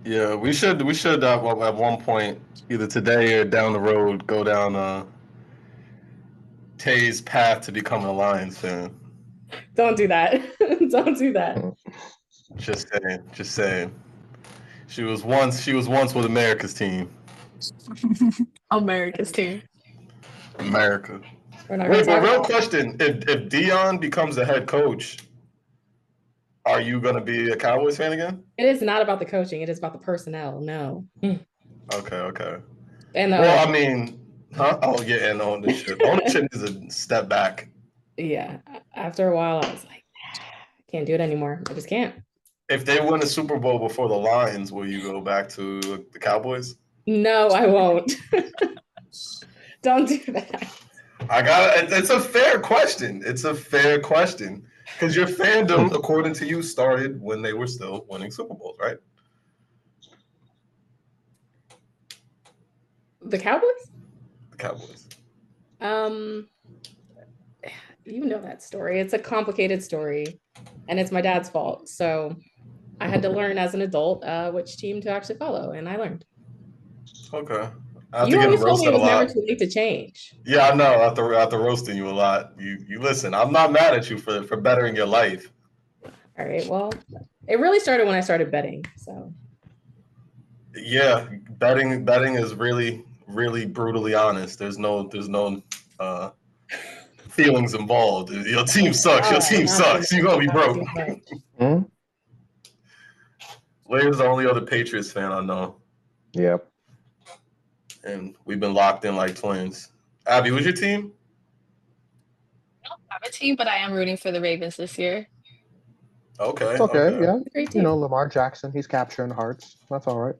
Yeah, we should at one point, either today or down the road, go down Tay's path to becoming a Lions fan. Don't do that. Don't do that. Just saying, just saying. She was once with America's team. America's team. America. We're not Wait, gonna but talk real about question: if Dion becomes the head coach, are you gonna be a Cowboys fan again? it. Is not about the coaching. It is about the personnel. No. Okay. And the Well, I ownership. mean, huh? Oh yeah, and ownership. Ownership is a step back. Yeah. After a while, I was like, I can't do it anymore. I just can't. If they win a Super Bowl before the Lions, will you go back to the Cowboys? No, I won't. Don't do that. It's a fair question. It's a fair question because your fandom, according to you, started when they were still winning Super Bowls, right? The Cowboys? The Cowboys. You know that story. It's a complicated story, and it's my dad's fault. So I had to learn as an adult which team to actually follow, and I learned. Okay. After You getting always told me roasted it a was never lot. too late to change. Yeah, I know. After roasting you a lot, you listen. I'm not mad at you for bettering your life. All right. Well, it really started when I started betting. So Yeah, betting is really brutally honest. There's no feelings involved. Your team sucks. Your team not too sucks. You're gonna be much, broke. not too much. Larry's the only other Patriots fan I know, Yep. and we've been locked in like twins. Abby, who's your team? I don't have a team, but I am rooting for the Ravens this year. Okay, It's okay. Yeah. Great You team. know, Lamar Jackson, he's capturing hearts. That's all right.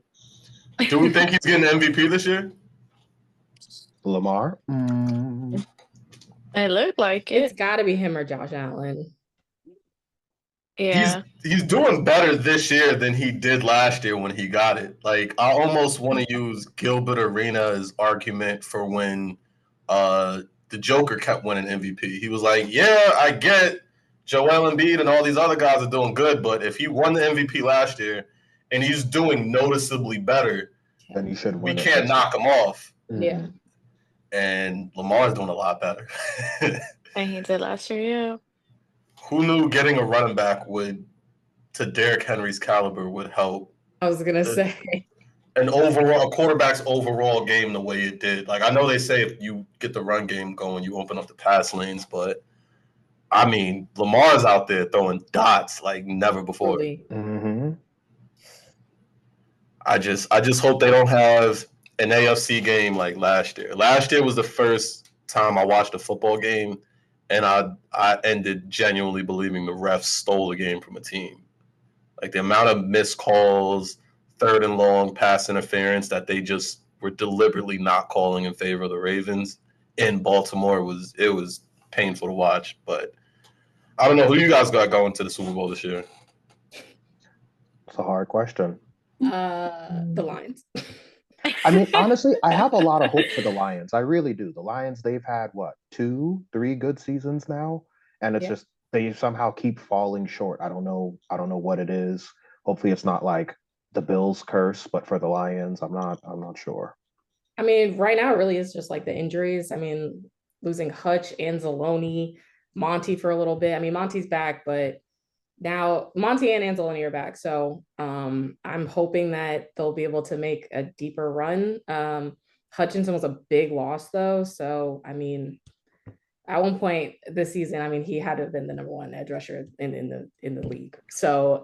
Do we think he's getting the MVP this year? Lamar? It looked like It's it. got to be him or Josh Allen. Yeah. He's doing better this year than he did last year when he got it. Like I almost want to use Gilbert Arenas' argument for when the Joker kept winning MVP. He was like, "Yeah, I get Joel Embiid and all these other guys are doing good, but if he won the MVP last year and he's doing noticeably better, Then he should we win it. can't knock him off." Yeah. And Lamar's doing a lot better. And he did last year, yeah. Who knew getting a running back to Derrick Henry's caliber would help I was gonna say. a quarterback's overall game the way it did. Like I know they say if you get the run game going, you open up the pass lanes, but I mean Lamar's out there throwing dots like never before. Truly. I just hope they don't have an AFC game like last year. Last year was the first time I watched a football game, and I ended genuinely believing the refs stole the game from a team. Like the amount of missed calls, third and long pass interference that they just were deliberately not calling in favor of the Ravens in Baltimore was painful to watch. But I don't know who you guys got going to the Super Bowl this year. It's a hard question. The Lions. I mean, honestly, I have a lot of hope for the Lions. I really do. The Lions, they've had what, 2-3 good seasons now, and it's just they somehow keep falling short. I don't know what it is. Hopefully, it's not like the Bills curse, but for the Lions, I'm not sure. I mean, right now it really is just like the injuries. I mean, losing Hutch, Anzalone, Monty for a little bit. I mean, Monty's back, but now Monty and Anzalone are back. So I'm hoping that they'll be able to make a deeper run. Hutchinson was a big loss though. So, I mean, at one point this season, I mean, he had to have been the number one edge rusher in the league. So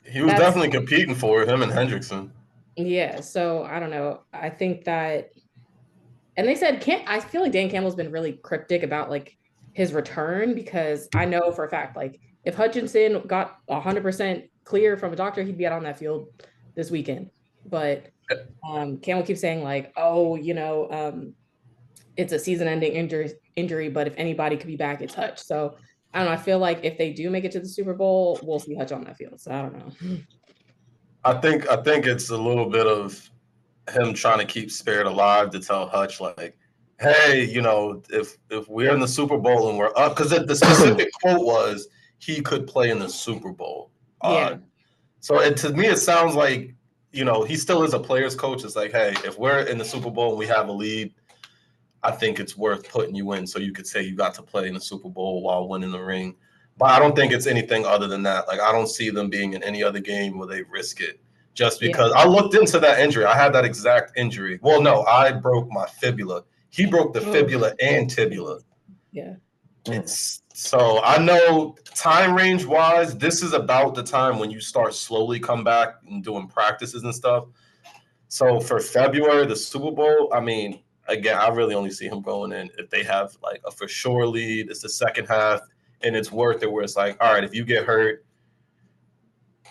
he was definitely competing for him and Hendrickson. Yeah. So I don't know. I think that, and they said, I feel like Dan Campbell's been really cryptic about like his return, because I know for a fact, like if Hutchinson got 100% clear from a doctor, he'd be out on that field this weekend. But Campbell keeps saying like, oh, it's a season-ending injury, but if anybody could be back, it's Hutch. So I don't know. I feel like if they do make it to the Super Bowl, we'll see Hutch on that field. So I don't know. I think it's a little bit of him trying to keep Spirit alive to tell Hutch like, hey, if we're in the Super Bowl and we're up, because the specific quote was he could play in the Super Bowl. Yeah. So to me, it sounds like, he still is a player's coach. It's like, hey, if we're in the Super Bowl and we have a lead, I think it's worth putting you in so you could say you got to play in the Super Bowl while winning the ring. But I don't think it's anything other than that. Like, I don't see them being in any other game where they risk it just because I looked into that injury. I had that exact injury. Well, no, I broke my fibula. He broke the fibula and tibula. Yeah. So I know time range wise, this is about the time when you start slowly come back and doing practices and stuff. So for February, the Super Bowl, I mean, again, I really only see him going in if they have like a for sure lead. It's the second half, and it's worth it. Where it's like, all right, if you get hurt,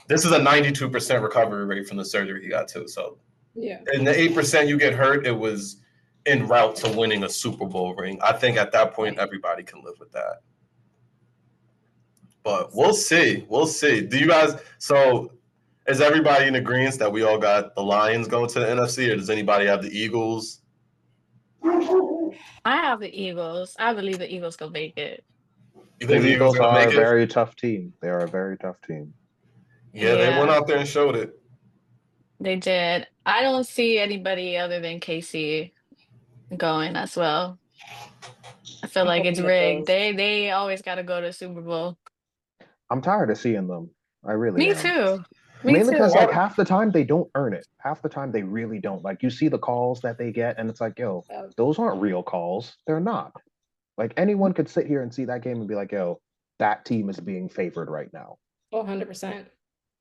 this is a 92% recovery rate from the surgery he got too. So in the 8% you get hurt, it was en route to winning a Super Bowl ring. I think at that point everybody can live with that. But we'll see. We'll see. Do you guys? So is everybody in agreement that we all got the Lions going to the NFC, or does anybody have the Eagles? I have the Eagles. I believe the Eagles can make it. You think The the Eagles Eagles are gonna a make it? very tough team. They are a very tough team. Yeah, they went out there and showed it. They did. I don't see anybody other than KC going as well. I feel like it's rigged. They always got to go to Super Bowl. I'm tired of seeing them. I really Me am. too. Mainly because like half the time they don't earn it. Half the time they really don't. Like you see the calls that they get, and it's like, yo, those aren't real calls. They're not. Like anyone could sit here and see that game and be like, yo, that team is being favored right now. 100%.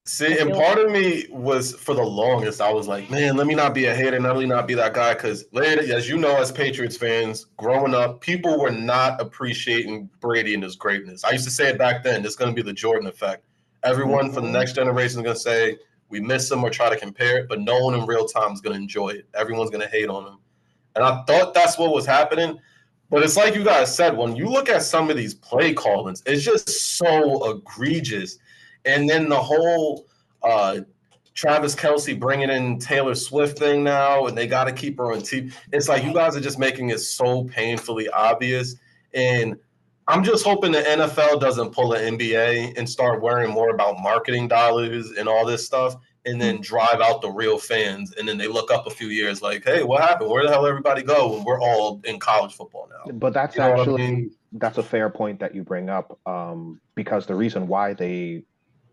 See, and part of me was, for the longest, I was like, man, let me not be a hater, let me not be that guy. Because later, as you know, as Patriots fans, growing up, people were not appreciating Brady and his greatness. I used to say it back then, it's going to be the Jordan effect. Everyone from the next generation is going to say, we miss him or try to compare it, but no one in real time is going to enjoy it. Everyone's going to hate on him. And I thought that's what was happening. But it's like you guys said, when you look at some of these play callings, it's just so egregious. And then the whole Travis Kelce bringing in Taylor Swift thing now, and they got to keep her on TV. It's like you guys are just making it so painfully obvious. And I'm just hoping the NFL doesn't pull an NBA and start worrying more about marketing dollars and all this stuff, and then drive out the real fans. And then they look up a few years like, hey, what happened? Where the hell everybody go? And we're all in college football now. But that's that's a fair point that you bring up, because the reason why they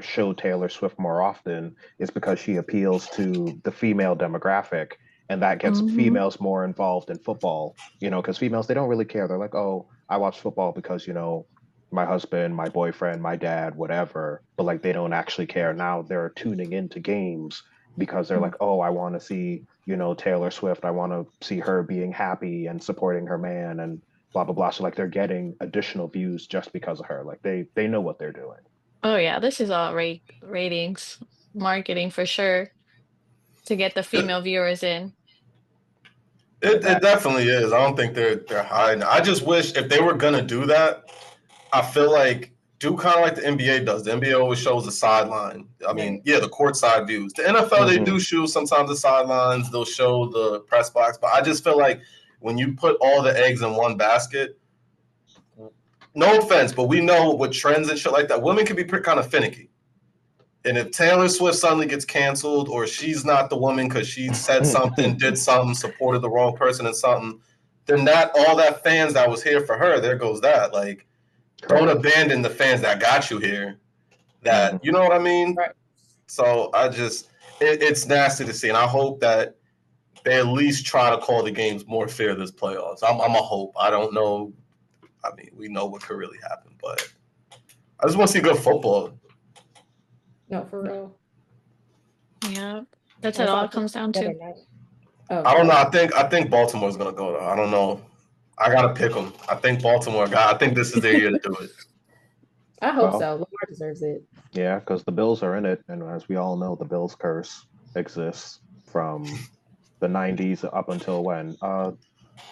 show Taylor Swift more often is because she appeals to the female demographic, and that gets females more involved in football, because females, they don't really care. They're like, oh, I watch football because, my husband, my boyfriend, my dad, whatever, but like they don't actually care. Now they're tuning into games because they're like, oh, I want to see, Taylor Swift. I want to see her being happy and supporting her man and blah, blah, blah. So like they're getting additional views just because of her. Like they know what they're doing. Oh yeah, this is all ratings, marketing for sure, to get the female viewers in. It definitely is. I don't think they're hiding. I just wish if they were gonna do that, I feel like do kind of like the NBA does. The NBA always shows the sideline. I mean, the courtside views. The NFL they do show sometimes the sidelines. They'll show the press box, but I just feel like when you put all the eggs in one basket. No offense, but we know with trends and shit like that, women can be kind of finicky. And if Taylor Swift suddenly gets canceled, or she's not the woman because she said something, did something, supported the wrong person in something, then all that fans that was here for her, there goes that. Like, don't abandon the fans that got you here. That, you know what I mean? Right. So it's nasty to see. And I hope that they at least try to call the games more fair this playoffs. I'm a hope. I don't know. I mean, we know what could really happen, but I just want to see good football. No, for real. Yeah, that's what it all comes down to. I don't know. I think Baltimore's gonna go though. I don't know. I gotta pick them. I think I think this is their year to do it. I hope so. Lamar deserves it. Yeah, because the Bills are in it, and as we all know, the Bills curse exists from the 90s up until when? What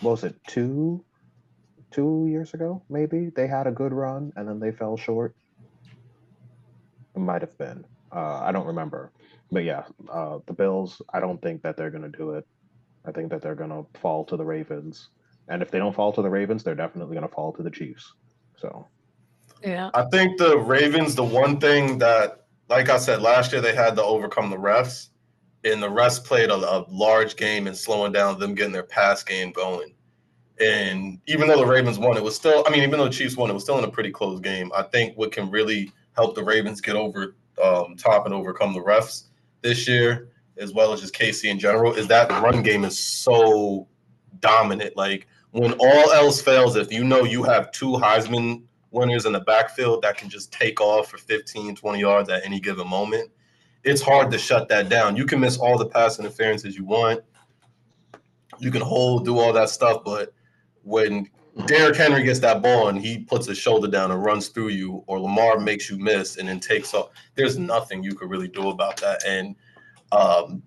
was it? 2 years ago, maybe they had a good run and then they fell short. It might have been. I don't remember. But yeah, the Bills, I don't think that they're going to do it. I think that they're going to fall to the Ravens. And if they don't fall to the Ravens, they're definitely going to fall to the Chiefs. So, yeah. I think the Ravens, the one thing that, like I said, last year they had to overcome the refs, and the refs played a large game in slowing down them getting their pass game going. And even though the Ravens won, it was still, I mean, even though the Chiefs won, it was still in a pretty close game. I think what can really help the Ravens get over top and overcome the refs this year, as well as just KC in general, is that run game is so dominant. Like, when all else fails, if you know you have two Heisman winners in the backfield that can just take off for 15, 20 yards at any given moment, it's hard to shut that down. You can miss all the pass interferences you want. You can do all that stuff, but when Derrick Henry gets that ball and he puts his shoulder down and runs through you, or Lamar makes you miss and then takes off, there's nothing you could really do about that. And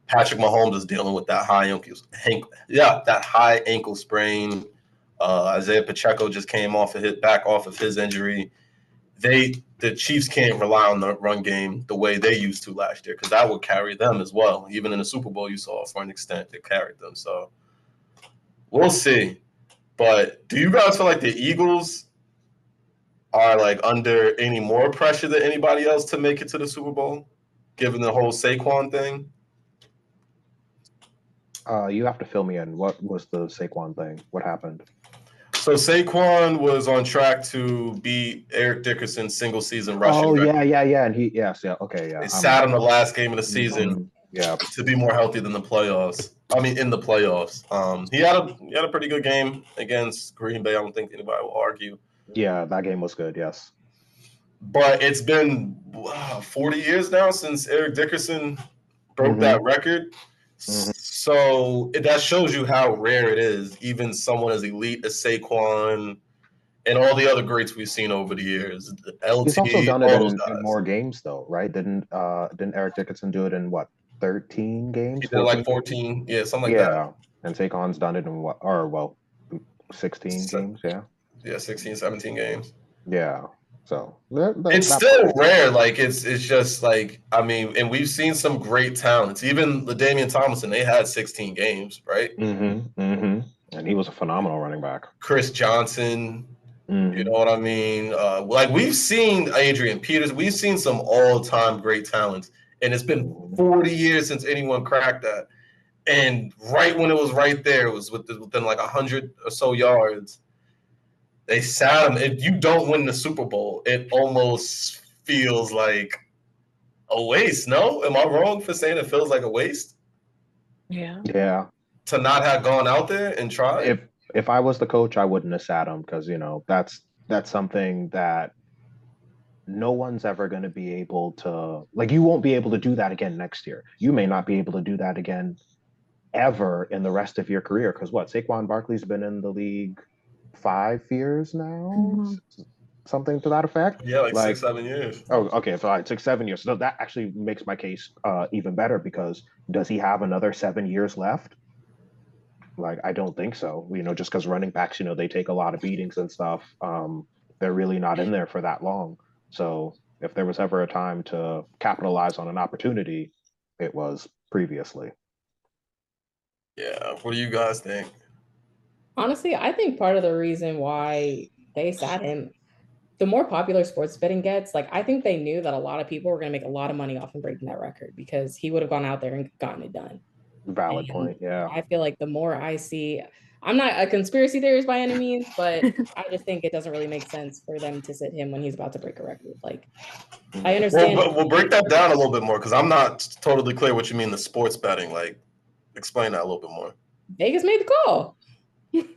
Patrick Mahomes is dealing with that high ankle sprain. Isaiah Pacheco just came back off of his injury. The Chiefs can't rely on the run game the way they used to last year, because that would carry them as well. Even in the Super Bowl, you saw for an extent it carried them. So we'll see. But do you guys feel like the Eagles are like under any more pressure than anybody else to make it to the Super Bowl, given the whole Saquon thing? You have to fill me in. What was the Saquon thing? What happened? So Saquon was on track to beat Eric Dickerson's single season rushing record. Yeah. And okay. They sat him the last game of the season to be more healthy than the playoffs. I mean, in the playoffs. He had a pretty good game against Green Bay. I don't think anybody will argue. Yeah, that game was good, yes. But it's been 40 years now since Eric Dickerson broke that record. So that shows you how rare it is. Even someone as elite as Saquon and all the other greats we've seen over the years. LT, he's also done it in more games, though, right? Didn't Eric Dickerson do it in 13 games? He did like 14, something like that. Yeah, and Saquon's done it in 16 games, yeah. Yeah, 16, 17 games. Yeah. So it's still rare. Like it's just like, I mean, and we've seen some great talents. Even LaDainian Tomlinson, they had 16 games, right? And he was a phenomenal running back. Chris Johnson, you know what I mean? Like we've seen Adrian Peters, we've seen some all-time great talents, and it's been 40 years since anyone cracked that. And right when it was right there, it was within like 100 or so yards. They sat him. If you don't win the Super Bowl, it almost feels like a waste. No? Am I wrong for saying it feels like a waste? Yeah. Yeah. To not have gone out there and tried? If I was the coach, I wouldn't have sat him, because, that's something that no one's ever going to be able to, like, you won't be able to do that again next year. You may not be able to do that again ever in the rest of your career, because Saquon Barkley's been in the league 5 years now, something to that effect. Yeah, like 6-7 years. Oh, okay, so it took 7 years. So that actually makes my case even better, because does he have another 7 years left? Like, I don't think so. Just because running backs, they take a lot of beatings and stuff. They're really not in there for that long. So if there was ever a time to capitalize on an opportunity, it was previously. Yeah. What do you guys think? Honestly, I think part of the reason why they sat him, the more popular sports betting gets, like, I think they knew that a lot of people were going to make a lot of money off him breaking that record, because he would have gone out there and gotten it done. Valid point, yeah. I feel like the more I see, I'm not a conspiracy theorist by any means, but I just think it doesn't really make sense for them to sit him when he's about to break a record. Like, I understand. We'll break that down a little bit more, because I'm not totally clear what you mean, the sports betting. Like, explain that a little bit more. Vegas made the call.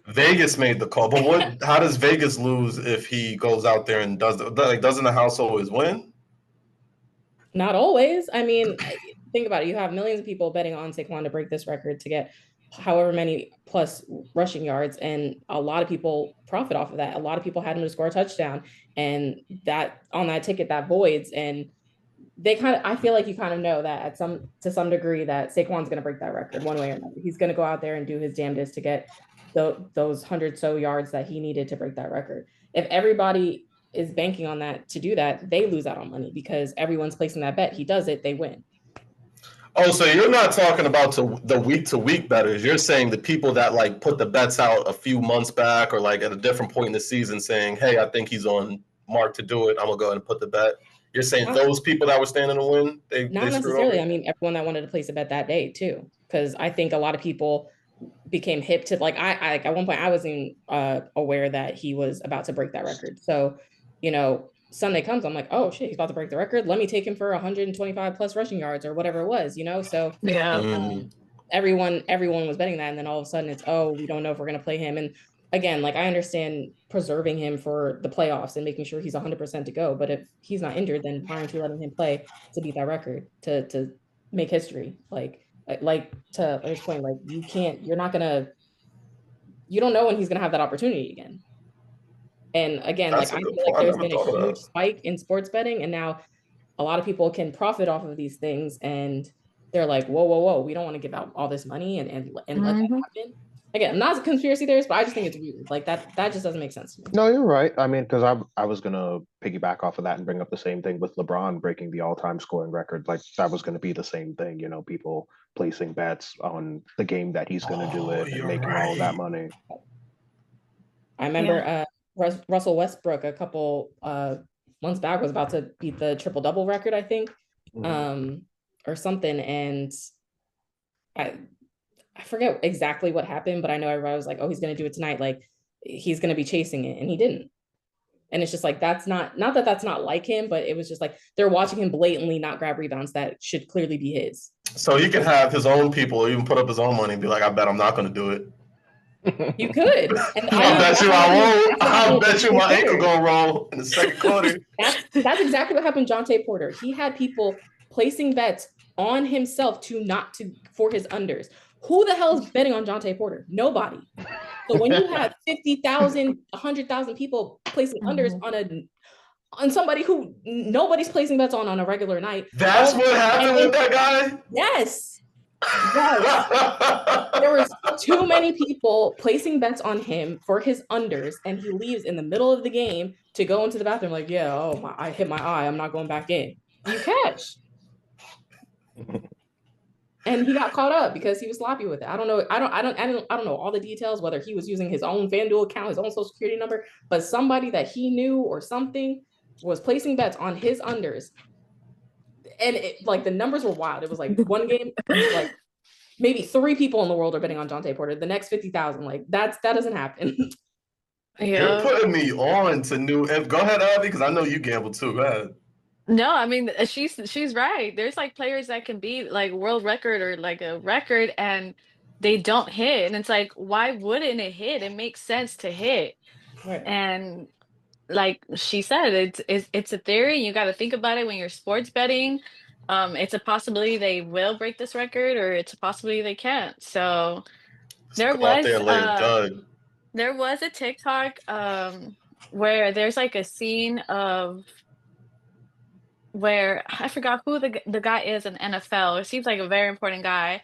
Vegas made the call, but how does Vegas lose if he goes out there and doesn't the house always win? Not always. I mean, think about it. You have millions of people betting on Saquon to break this record, to get however many plus rushing yards, and a lot of people profit off of that. A lot of people had him to score a touchdown, and that on that ticket that voids, and I feel like you kind of know that to some degree that Saquon's going to break that record one way or another. He's going to go out there and do his damnedest to get those 100 so yards that he needed to break that record. If everybody is banking on that to do that, they lose out on money, because everyone's placing that bet. He does it, they win. Oh, so you're not talking about the week-to-week bettors. You're saying the people that like put the bets out a few months back or like at a different point in the season saying, hey, I think he's on mark to do it. I'm going to go ahead and put the bet. You're saying those people that were standing to win, they not screwed necessarily. over? I mean, everyone that wanted to place a bet that day too, because I think a lot of people became hip to like I at one point I wasn't aware that he was about to break that record. So, Sunday comes, I'm like, oh shit, he's about to break the record. Let me take him for 125 plus rushing yards or whatever it was, So everyone was betting that, and then all of a sudden it's, oh, we don't know if we're gonna play him. And again, like I understand preserving him for the playoffs and making sure he's 100% to go. But if he's not injured, then why aren't you letting him play to beat that record, to make history? Like to his point, like you don't know when he's gonna have that opportunity again. And again, like I feel like there's been a huge spike in sports betting, and now a lot of people can profit off of these things, and they're like, whoa, we don't want to give out all this money and let that happen. Again, I'm not a conspiracy theorist, but I just think it's weird. Like that just doesn't make sense to me. No, you're right. I mean, because I was gonna piggyback off of that and bring up the same thing with LeBron breaking the all-time scoring record. Like that was gonna be the same thing, people placing bets on the game that he's gonna do it and making all of that money. I remember Russell Westbrook a couple months back was about to beat the triple-double record, I think, or something, and I forget exactly what happened, but I know everybody was like, oh, he's going to do it tonight. Like he's going to be chasing it, and he didn't. And it's just like, that's not like him, but it was just like, they're watching him blatantly not grab rebounds that should clearly be his. So he could have his own people even put up his own money and be like, I bet I'm not going to do it. You could. And I bet you I won't. I bet you my ankle gonna roll in the second quarter. That's exactly what happened to Jontay Porter. He had people placing bets on himself for his unders. Who the hell is betting on Jontay Porter? Nobody. So when you have 50,000, 100,000 people placing unders on somebody who nobody's placing bets on a regular night. That's what happened with that guy? Yes. There was too many people placing bets on him for his unders, and he leaves in the middle of the game to go into the bathroom like, I hit my eye, I'm not going back in. You catch. And he got caught up because he was sloppy with it. I don't know all the details, whether he was using his own FanDuel account, his own social security number, but somebody that he knew or something was placing bets on his unders. And the numbers were wild. It was like one game, like maybe 3 people in the world are betting on Jontay Porter. The next 50,000, like that doesn't happen. You're putting me on to new. Go ahead, Abby, because I know you gamble too. Go ahead. No, I mean she's right. There's like players that can beat like world record or like a record and they don't hit, and it's like, why wouldn't it hit? It makes sense to hit, right. And like she said, it's a theory. You got to think about it when you're sports betting. It's a possibility they will break this record, or it's a possibility they can't. So there was a TikTok where there's like a scene of where I forgot who the guy is in NFL. It seems like a very important guy,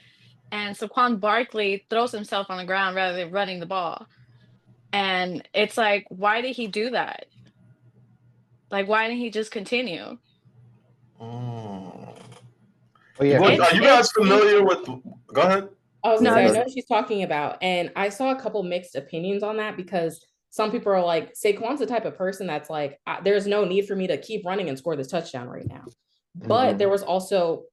and Saquon Barkley throws himself on the ground rather than running the ball. And it's like, why did he do that? Like, why didn't he just continue? Are you guys familiar with? Go ahead. I was gonna say, I know what she's talking about, and I saw a couple mixed opinions on that because some people are like, Saquon's the type of person that's like, there's no need for me to keep running and score this touchdown right now. But there was also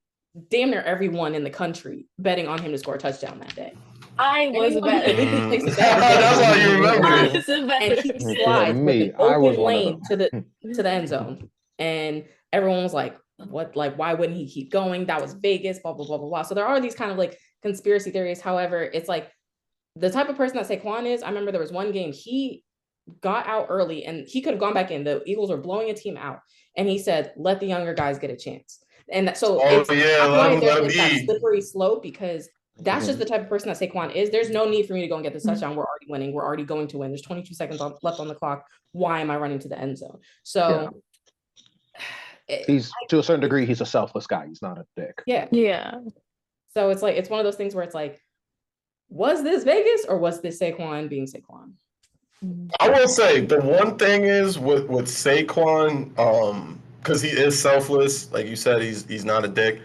damn near everyone in the country betting on him to score a touchdown that day. I was betting. That's why you remember it. And he slides with an open lane to the end zone, and everyone was like, "What? Like, why wouldn't he keep going? That was Vegas." Blah blah blah blah blah. So there are these kind of like conspiracy theories. However, it's like the type of person that Saquon is. I remember there was one game he got out early, and he could have gone back in. The Eagles were blowing a team out, and he said, "Let the younger guys get a chance." And there's that slippery slope because that's just the type of person that Saquon is. There's no need for me to go and get the touchdown. We're already winning. We're already going to win. There's 22 seconds left on the clock. Why am I running to the end zone? So he's to a certain degree, he's a selfless guy. He's not a dick. Yeah. So it's like, it's one of those things where it's like, was this Vegas or was this Saquon being Saquon? I will say the one thing is with Saquon, because he is selfless, like you said, he's not a dick.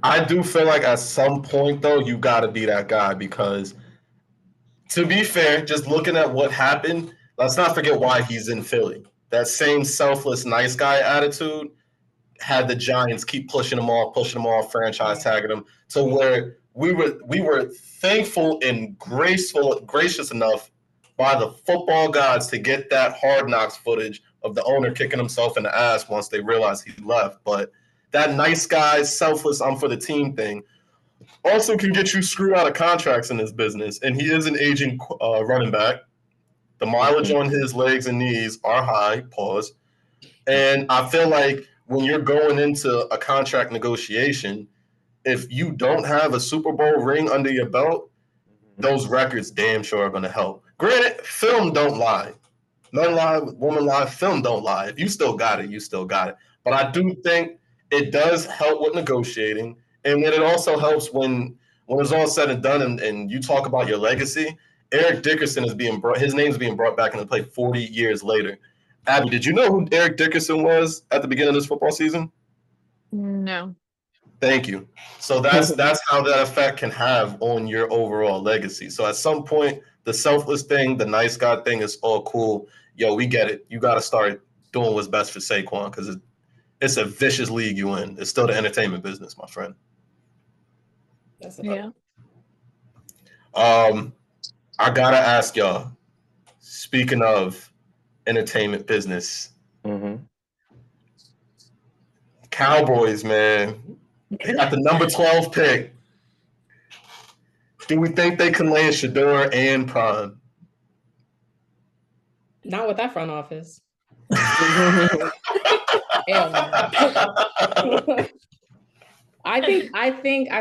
I do feel like at some point, though, you got to be that guy because, to be fair, just looking at what happened, let's not forget why he's in Philly. That same selfless, nice guy attitude had the Giants keep pushing him off, franchise tagging him to where we were thankful and gracious enough by the football gods to get that Hard Knocks footage of the owner kicking himself in the ass once they realized he left. But that nice guy, selfless, I'm for the team thing also can get you screwed out of contracts in this business. And he is an aging running back. The mileage on his legs and knees are high, pause. And I feel like when you're going into a contract negotiation, if you don't have a Super Bowl ring under your belt, those records damn sure are going to help. Granted, film don't lie. Men lie, women lie, film don't lie. If you still got it, you still got it. But I do think it does help with negotiating. And then it also helps when it's all said and done and you talk about your legacy. Eric Dickerson his name's being brought back into play 40 years later. Abby, did you know who Eric Dickerson was at the beginning of this football season? No. Thank you. So that's how that effect can have on your overall legacy. So at some point, the selfless thing, the nice guy thing is all cool. Yo, we get it. You got to start doing what's best for Saquon because it's a vicious league you in. It's still the entertainment business, my friend. Yeah. I gotta ask y'all. Speaking of entertainment business, Cowboys, man, they got the number 12 pick. Do we think they can land Shador and Prime? Not with that front office. Hell no. I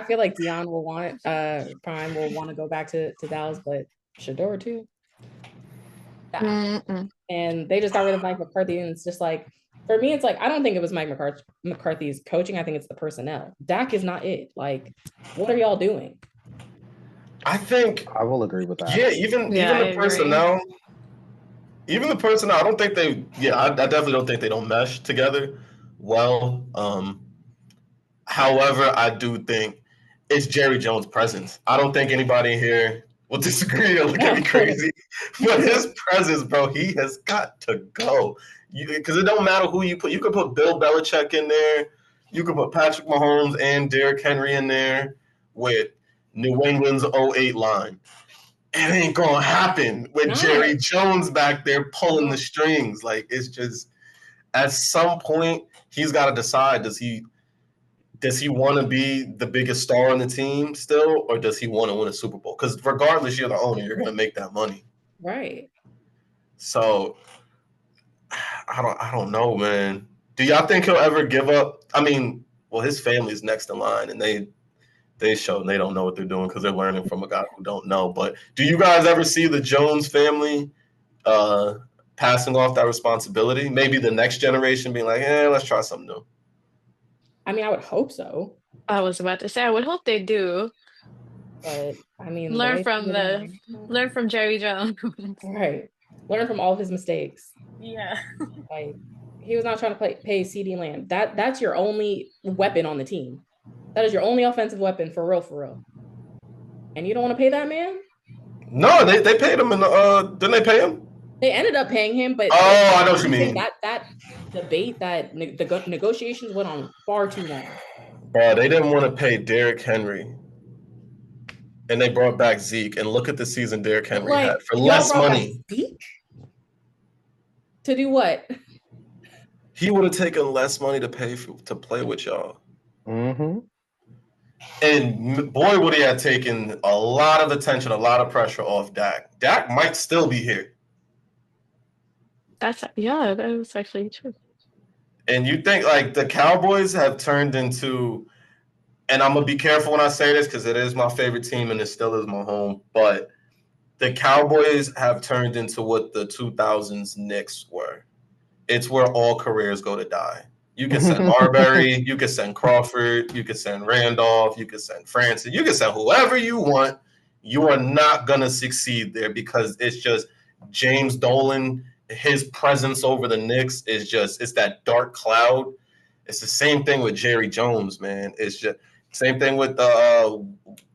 feel like Dion will want Prime will want to go back to Dallas, but Shador too. And they just got rid of Mike McCarthy, and it's just like, for me, it's like, I don't think it was Mike McCarthy's coaching. I think it's the personnel. Dak is not it. Like, what are y'all doing? I think I will agree with that. Yeah, even the personnel. Even the personnel, I don't think they. Yeah, I definitely don't think they don't mesh together well. However, I do think it's Jerry Jones' presence. I don't think anybody here will disagree or look at me crazy. But his presence, bro, he has got to go. Because it don't matter who you put. You could put Bill Belichick in there. You could put Patrick Mahomes and Derrick Henry in there with New England's 08 line. It ain't going to happen with Jerry Jones back there pulling the strings. Like, it's just, at some point, he's got to decide, does he want to be the biggest star on the team still, or does he want to win a Super Bowl? Because regardless, you're the owner. You're going to make that money. Right. So, I don't know, man. Do y'all think he'll ever give up? I mean, well, his family's next in line, and they show they don't know what they're doing because they're learning from a guy who don't know. But do you guys ever see the Jones family passing off that responsibility? Maybe the next generation being like, let's try something new. I mean, I would hope so. I was about to say, I would hope they do. But I mean, learn from Jerry Jones. Right. Learn from all of his mistakes. Yeah. Like, he was not trying to pay CeeDee Lamb. That's your only weapon on the team. That is your only offensive weapon, for real. And you don't want to pay that man? No, they paid him. Didn't they pay him? They ended up paying him, but I know what you mean. That debate, the negotiations went on far too long. Bro, they didn't want to pay Derrick Henry, and they brought back Zeke. And look at the season Derrick Henry had for less money. Zeke? To do what? He would have taken less money to play with y'all. Mm-hmm. And boy, would he have taken a lot of attention, a lot of pressure off Dak. Dak might still be here. That was actually true. And you think like the Cowboys have turned into, and I'm gonna be careful when I say this because it is my favorite team and it still is my home, but the Cowboys have turned into what the 2000s Knicks were. It's where all careers go to die. You can send Marbury, you can send Crawford, you can send Randolph, you can send Francis, you can send whoever you want. You are not going to succeed there because it's just James Dolan, his presence over the Knicks it's that dark cloud. It's the same thing with Jerry Jones, man. It's just, Same thing with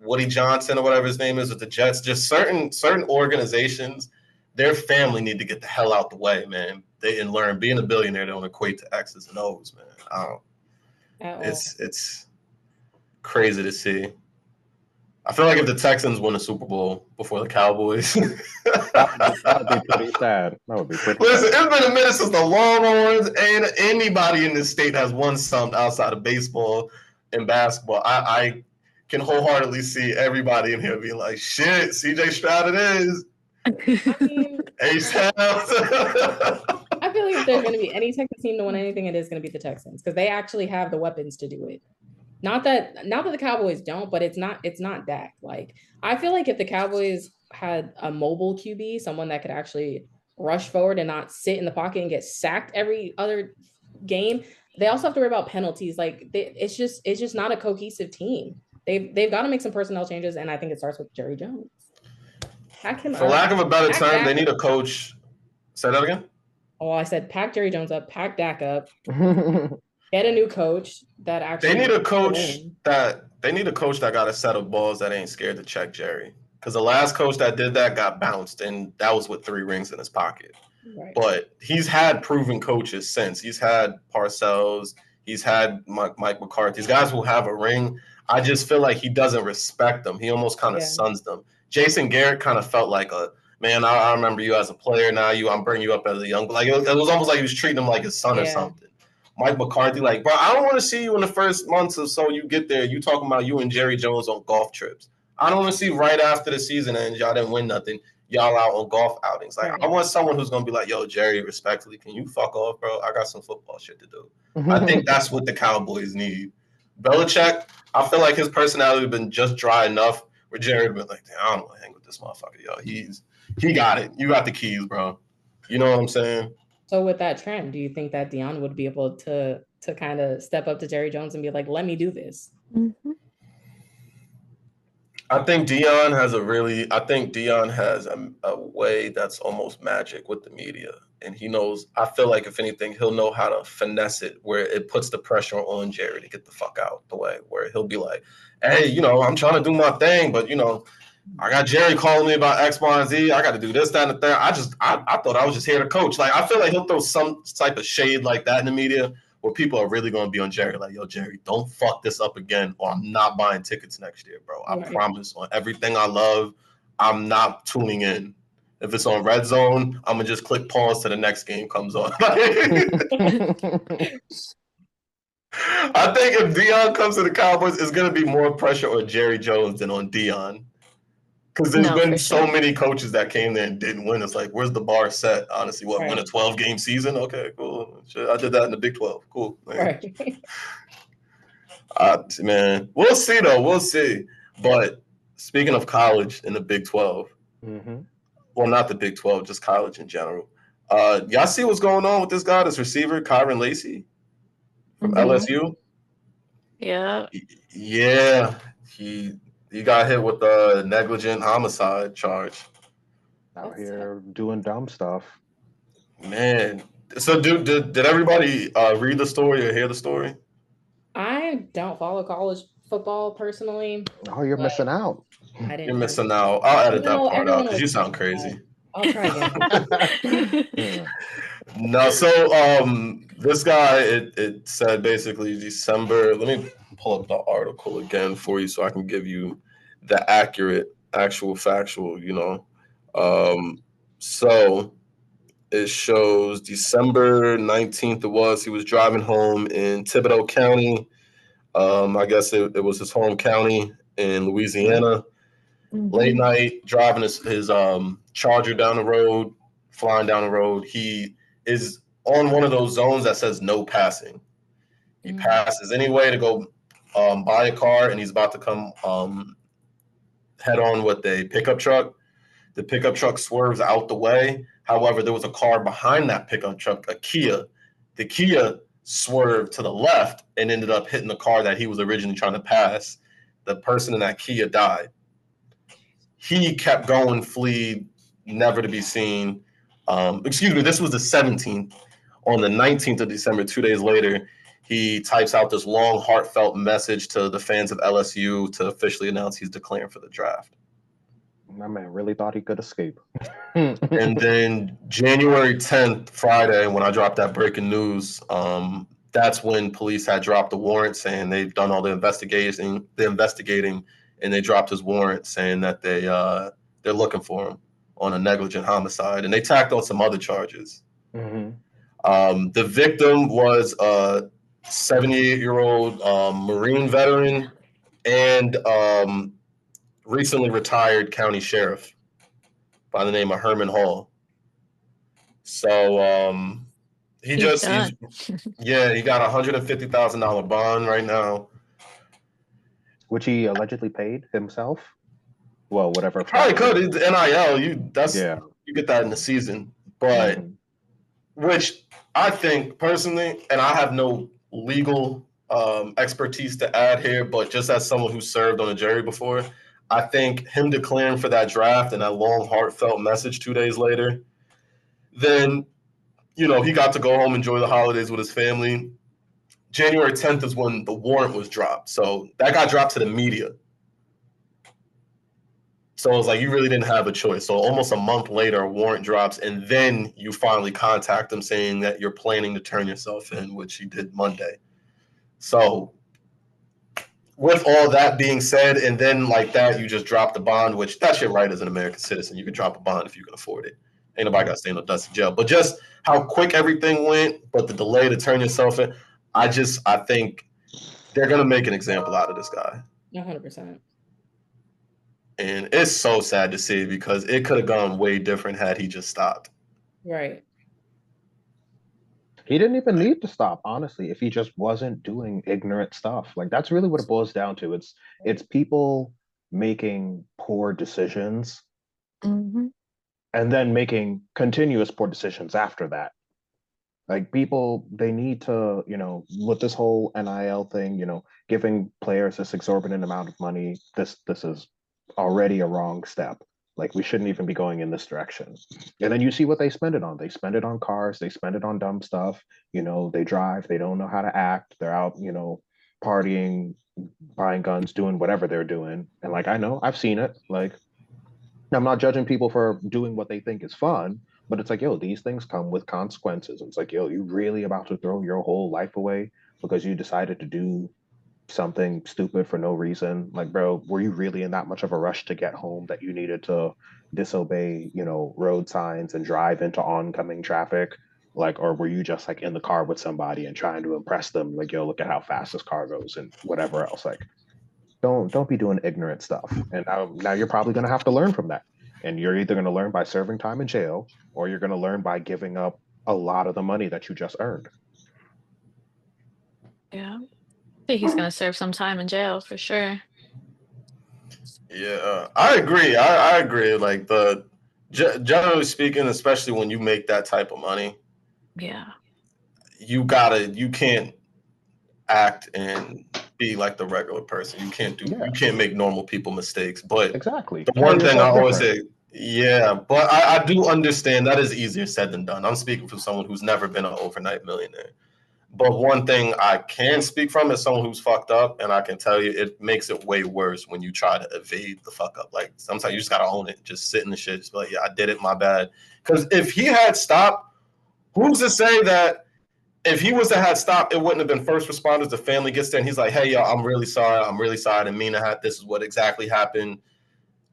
Woody Johnson or whatever his name is with the Jets. Just certain organizations, their family need to get the hell out the way, man. They and learn being a billionaire don't equate to X's and O's, man. It's crazy to see. I feel like if the Texans win the Super Bowl before the Cowboys, that would be pretty sad. That would be pretty Listen, sad. it's been a minute since the Longhorns and anybody in this state has won something outside of baseball and basketball. I can wholeheartedly see everybody in here being like, shit, CJ Stroud it is. I mean, Ace House. I feel like if there's going to be any Texas team to win anything, it is going to be the Texans because they actually have the weapons to do it. Not that the Cowboys don't, but it's not Dak. Like, I feel like if the Cowboys had a mobile QB, someone that could actually rush forward and not sit in the pocket and get sacked every other game, they also have to worry about penalties. Like, it's just not a cohesive team. They've got to make some personnel changes, and I think it starts with Jerry Jones. For lack of a better term, they need a coach. Say that again? Oh, I said pack Jerry Jones up, pack Dak up. Get a new coach that actually. They need a coach that got a set of balls that ain't scared to check Jerry. Because the last coach that did that got bounced, and that was with 3 rings in his pocket. Right. But he's had proven coaches since. He's had Parcells. He's had Mike McCarthy. These guys will have a ring. I just feel like he doesn't respect them. He almost kind of sons them. Jason Garrett kind of felt like man, I remember you as a player. Now I'm bringing you up as a young. Like it was almost like he was treating him like his son or something. Mike McCarthy, like, bro, I don't want to see you in the first months or so you get there. You talking about you and Jerry Jones on golf trips. I don't want to see right after the season and y'all didn't win nothing. Y'all out on golf outings. Like, I want someone who's going to be like, yo, Jerry, respectfully, can you fuck off, bro? I got some football shit to do. I think that's what the Cowboys need. Belichick, I feel like his personality has been just dry enough where Jerry would be like, damn, I don't want to hang with this motherfucker, yo. He got it. You got the keys, bro. You know what I'm saying? So with that trend, do you think that Deion would be able to kind of step up to Jerry Jones and be like, let me do this? Mm-hmm. I think Deion has a way that's almost magic with the media. And he knows, I feel like if anything, he'll know how to finesse it where it puts the pressure on Jerry to get the fuck out the way, where he'll be like, hey, I'm trying to do my thing, but I got Jerry calling me about X, Y, and Z. I got to do this, that, and the third. I thought I was just here to coach. Like, I feel like he'll throw some type of shade like that in the media where people are really going to be on Jerry. Like, yo, Jerry, don't fuck this up again or I'm not buying tickets next year, bro. I promise on everything I love, I'm not tuning in. If it's on Red Zone, I'm going to just click pause till the next game comes on. I think if Deion comes to the Cowboys, it's going to be more pressure on Jerry Jones than on Deion. Because there's been so many coaches that came there and didn't win. It's like, where's the bar set? Honestly, win a 12-game season? Okay, cool. Shit, I did that in the Big 12. Cool. Right. Man, we'll see, though. We'll see. But speaking of college in the Big 12, well, not the Big 12, just college in general. Y'all see what's going on with this guy, this receiver, Kyron Lacey from LSU? Yeah. Yeah. He got hit with a negligent homicide charge. Out here doing dumb stuff. Man. So did everybody read the story or hear the story? I don't follow college football personally. Oh, you're missing out. You're missing out. I'll edit that part out because you sound crazy. I'll try again. No, so this guy, it said basically December. Let me pull up the article again for you so I can give you the accurate, factual, So it shows December 19th he was driving home in Thibodeau County. I guess it was his home county in Louisiana. Late night, driving his Charger down the road, flying down the road. He is on one of those zones that says no passing. He passes anyway to go buy a car, and he's about to come head on with a pickup truck. The pickup truck swerves out the way. However, there was a car behind that pickup truck, a Kia. The Kia swerved to the left and ended up hitting the car that he was originally trying to pass. The person in that Kia died. He kept going, fled, never to be seen. This was the 17th. On the 19th of December, 2 days later, he types out this long, heartfelt message to the fans of LSU to officially announce he's declaring for the draft. My man really thought he could escape. And then January 10th, Friday, when I dropped that breaking news, that's when police had dropped the warrant saying they've done all the investigating, and they dropped his warrant saying that they're looking for him on a negligent homicide, and they tacked on some other charges. Mm-hmm. The victim was a 78-year-old Marine veteran and recently retired county sheriff by the name of Herman Hall. So he got a $150,000 bond right now, which he allegedly paid himself. Well, whatever. Probably could. It's NIL. You get that in the season, but which I think personally, and I have no legal expertise to add here, but just as someone who served on a jury before, I think him declaring for that draft and that long, heartfelt message 2 days later, then, he got to go home, enjoy the holidays with his family. January 10th is when the warrant was dropped. So that got dropped to the media. So it was like you really didn't have a choice. So almost a month later, a warrant drops, and then you finally contact them saying that you're planning to turn yourself in, which you did Monday. So with all that being said, and then like that, you just drop the bond, which that's your right as an American citizen. You can drop a bond if you can afford it. Ain't nobody got to stay in no dusty jail. But just how quick everything went, but the delay to turn yourself in, I think they're going to make an example out of this guy. 100%. And it's so sad to see because it could have gone way different had he just stopped. Right. He didn't even need to stop, honestly, if he just wasn't doing ignorant stuff. Like, that's really what it boils down to. It's people making poor decisions and then making continuous poor decisions after that. Like, people, they need to, with this whole NIL thing, giving players this exorbitant amount of money, this is already a wrong step. Like, we shouldn't even be going in this direction. And then you see what they spend it on. They spend it on cars. They spend it on dumb stuff. They drive. They don't know how to act. They're out, partying, buying guns, doing whatever they're doing. And like, I know, I've seen it. Like, I'm not judging people for doing what they think is fun, but it's like, yo, these things come with consequences. And it's like, yo, you really about to throw your whole life away because you decided to do something stupid for no reason? Like, bro, were you really in that much of a rush to get home that you needed to disobey, road signs and drive into oncoming traffic? Like, or were you just like in the car with somebody and trying to impress them? Like, yo, look at how fast this car goes and whatever else. Like, don't be doing ignorant stuff. And now you're probably going to have to learn from that. And you're either going to learn by serving time in jail, or you're going to learn by giving up a lot of the money that you just earned. Yeah. I think he's going to serve some time in jail for sure. Yeah, I agree. I agree. Like, generally speaking, especially when you make that type of money, you can't act and be like the regular person. You can't make normal people mistakes. But exactly, the one thing I always say, but I do understand that is easier said than done. I'm speaking from someone who's never been an overnight millionaire. But one thing I can speak from is someone who's fucked up, and I can tell you it makes it way worse when you try to evade the fuck up. Like, sometimes you just gotta own it. Just sit in the shit. Just be like, yeah, I did it, my bad. Because if he had stopped, who's to say that if he was to have stopped, it wouldn't have been first responders. The family gets there, and he's like, hey, yo, I'm really sorry. I didn't mean to have this is what exactly happened.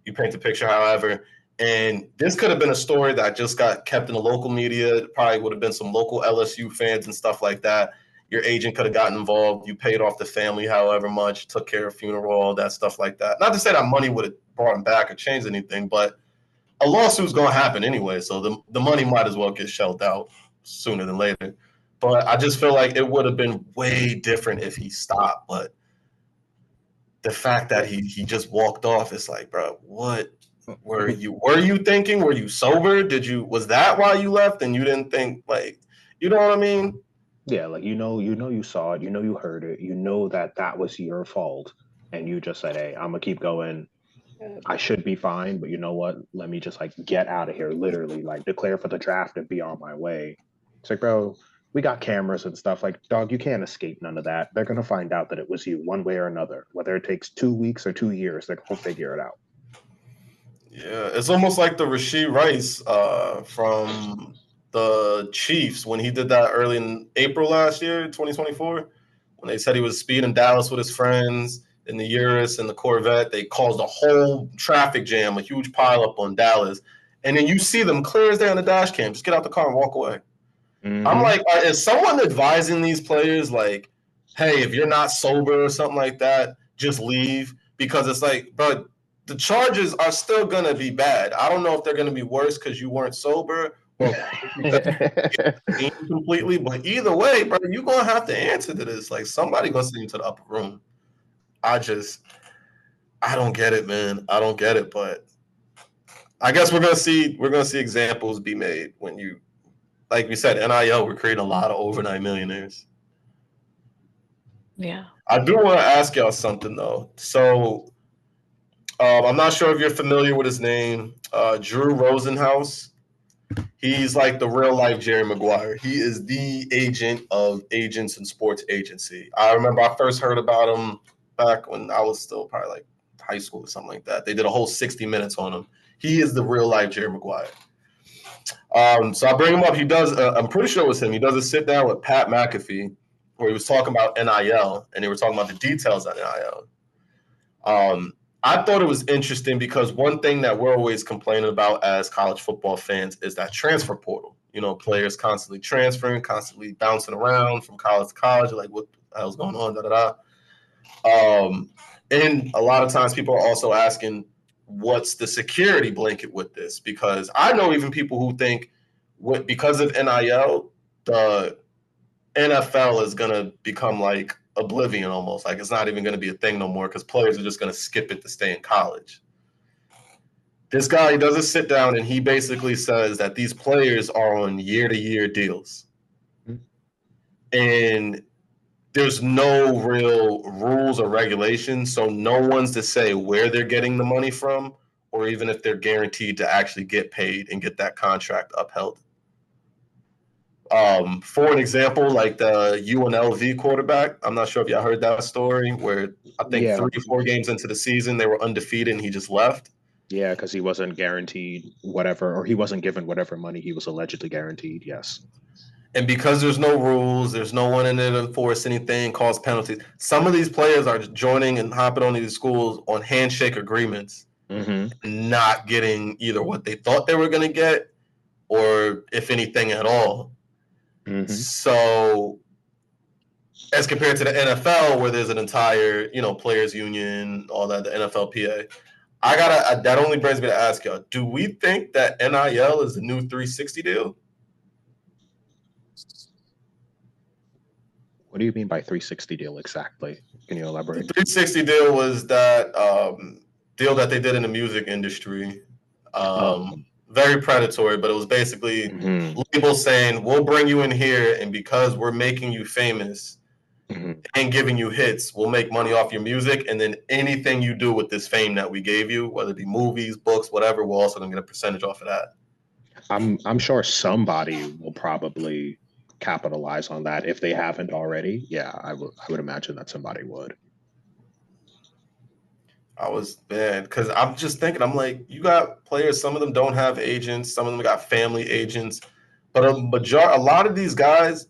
You paint the picture, however. And this could have been a story that just got kept in the local media. It probably would have been some local LSU fans and stuff like that. Your agent could have gotten involved. You paid off the family however much, took care of funeral, all that stuff like that. Not to say that money would have brought him back or changed anything, but a lawsuit's going to happen anyway. So the money might as well get shelled out sooner than later. But I just feel like it would have been way different if he stopped. But the fact that he just walked off, it's like, bro, what? Were you thinking? Were you sober? Was that why you left and you didn't think, like, you know what I mean? Yeah, like, you saw it, you heard it, that was your fault, and you just said, hey, I'm gonna keep going. I should be fine, but you know what? Let me just like get out of here, literally, like declare for the draft and be on my way. It's like, bro, we got cameras and stuff. Like, dog, you can't escape none of that. They're gonna find out that it was you one way or another. Whether it takes 2 weeks or 2 years, they're gonna figure it out. Yeah, it's almost like the Rashid Rice from the Chiefs when he did that early in April last year, 2024, when they said he was speeding Dallas with his friends in the Urus and the Corvette. They caused a whole traffic jam, a huge pileup on Dallas. And then you see them clear as day on the dash cam. Just get out the car and walk away. Mm-hmm. I'm like, is someone advising these players, like, hey, if you're not sober or something like that, just leave? Because it's like, bro, the charges are still going to be bad. I don't know if they're going to be worse because you weren't sober or completely, but either way, bro, you're going to have to answer to this. Like, somebody going to send you to the upper room. I don't get it, man. I don't get it, but I guess we're going to see examples be made when you, like we said, NIL, we're creating a lot of overnight millionaires. Yeah. I do want to ask y'all something, though. So I'm not sure if you're familiar with his name, Drew Rosenhaus. He's like the real-life Jerry Maguire. He is the agent of agents and sports agency. I remember I first heard about him back when I was still probably like high school or something like that. They did a whole 60 minutes on him. He is the real-life Jerry Maguire. So I bring him up. He does. I'm pretty sure it was him. He does a sit down with Pat McAfee where he was talking about NIL and they were talking about the details of NIL. I thought it was interesting because one thing that we're always complaining about as college football fans is that transfer portal. You know, players constantly transferring, constantly bouncing around from college to college. Like, what the hell's going on? And a lot of times people are also asking, what's the security blanket with this? Because I know even people who think because of NIL, the NFL is going to become like oblivion almost. Like it's not even going to be a thing no more because players are just going to skip it to stay in college. This guy, he does a sit down and he basically says that these players are on year-to-year deals. And there's no real rules or regulations, so no one's to say where they're getting the money from or even if they're guaranteed to actually get paid and get that contract upheld. For an example, like the UNLV quarterback, I'm not sure if y'all heard that story where I think 3 or 4 games into the season, they were undefeated and he just left. Yeah, because he wasn't guaranteed whatever, or he wasn't given whatever money he was allegedly guaranteed, yes. And because there's no rules, there's no one in there to enforce anything, cause penalties. Some of these players are joining and hopping on these schools on handshake agreements, not getting either what they thought they were going to get or if anything at all. So as compared to the NFL where there's an entire, players union, all that, the NFLPA, that only brings me to ask y'all, do we think that NIL is the new 360 deal? What do you mean by 360 deal exactly? Can you elaborate? The 360 deal was that deal that they did in the music industry. Very predatory, but it was basically labels saying, we'll bring you in here, and because we're making you famous and giving you hits, we'll make money off your music, and then anything you do with this fame that we gave you, whether it be movies, books, whatever, we're also going to get a percentage off of that. I'm sure somebody will probably capitalize on that if they haven't already. Yeah, I would imagine that somebody would. I was bad because I'm just thinking, I'm like, you got players, some of them don't have agents, some of them got family agents, but a lot of these guys,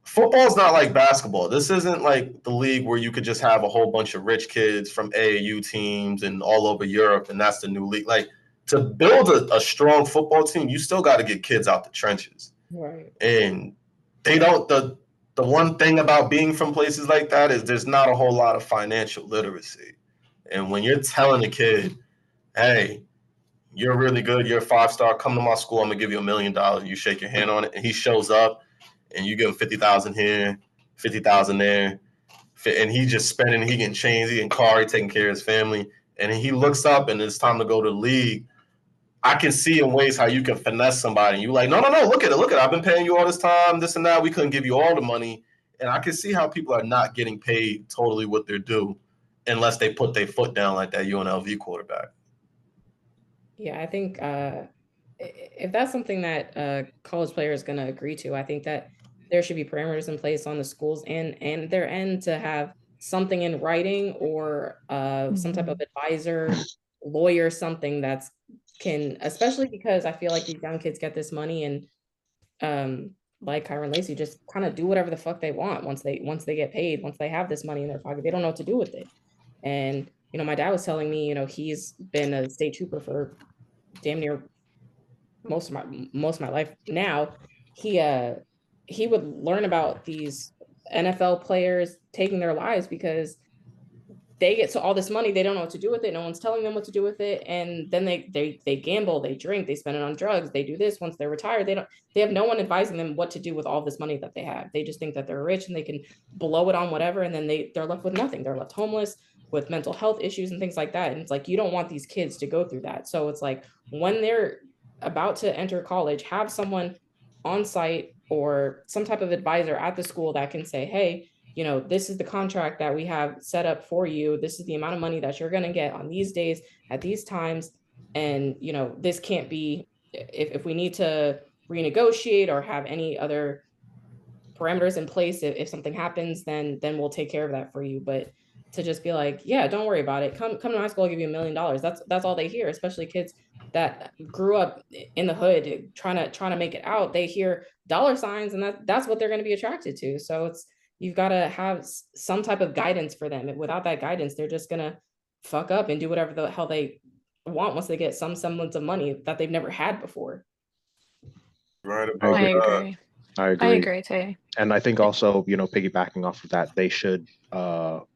football's not like basketball. This isn't like the league where you could just have a whole bunch of rich kids from AAU teams and all over Europe, and that's the new league. Like, to build a strong football team, you still got to get kids out the trenches. Right. And they don't, the one thing about being from places like that is there's not a whole lot of financial literacy. And when you're telling a kid, hey, you're really good, you're a 5-star, come to my school, I'm going to give you $1 million, you shake your hand on it, and he shows up, and you give him 50,000 here, 50,000 there, and he just spending, he getting chains, he getting car, he taking care of his family, and he looks up, and it's time to go to the league. I can see in ways how you can finesse somebody, and you're like, no, look at it, I've been paying you all this time, this and that, we couldn't give you all the money, and I can see how people are not getting paid totally what they're due, unless they put their foot down like that UNLV quarterback. Yeah, I think if that's something that a college player is going to agree to, I think that there should be parameters in place on the schools and their end to have something in writing or some type of advisor, lawyer, something that's can, especially because I feel like these young kids get this money and like Kyron Lacey, just kind of do whatever the fuck they want once they get paid, once they have this money in their pocket, they don't know what to do with it. And my dad was telling me, he's been a state trooper for damn near most of my life now. He would learn about these NFL players taking their lives because they get to all this money, they don't know what to do with it, no one's telling them what to do with it, and then they gamble, they drink, they spend it on drugs, they do this. Once they're retired, they have no one advising them what to do with all this money that they have. They just think that they're rich and they can blow it on whatever, and then they're left with nothing. They're left homeless with mental health issues and things like that. And it's like, you don't want these kids to go through that. So it's like, when they're about to enter college, have someone on site or some type of advisor at the school that can say, hey, this is the contract that we have set up for you. This is the amount of money that you're going to get on these days at these times. And, this can't be, if we need to renegotiate or have any other parameters in place, if something happens, then we'll take care of that for you. But to just be like, yeah, don't worry about it. Come to high school, I'll give you $1 million. That's all they hear, especially kids that grew up in the hood trying to make it out. They hear dollar signs and that's what they're going to be attracted to. So you've got to have some type of guidance for them. Without that guidance, they're just going to fuck up and do whatever the hell they want once they get some semblance of money that they've never had before. Right. I agree, Tay. And I think also, piggybacking off of that, they should, all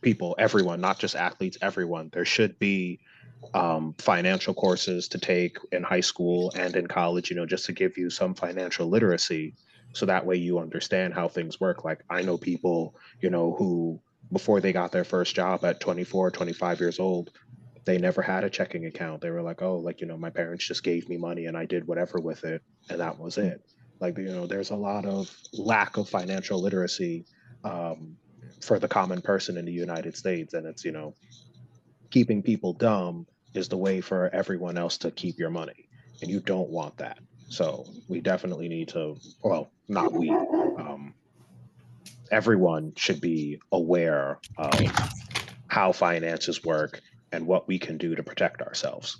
people, everyone, not just athletes, everyone, there should be financial courses to take in high school and in college, just to give you some financial literacy. So that way you understand how things work. Like, I know people, who before they got their first job at 24, 25 years old, they never had a checking account. They were like, oh, my parents just gave me money and I did whatever with it. And that was it. Like, there's a lot of lack of financial literacy for the common person in the United States. And it's, keeping people dumb is the way for everyone else to keep your money. And you don't want that. So we definitely need to, well, not we, everyone should be aware of how finances work and what we can do to protect ourselves.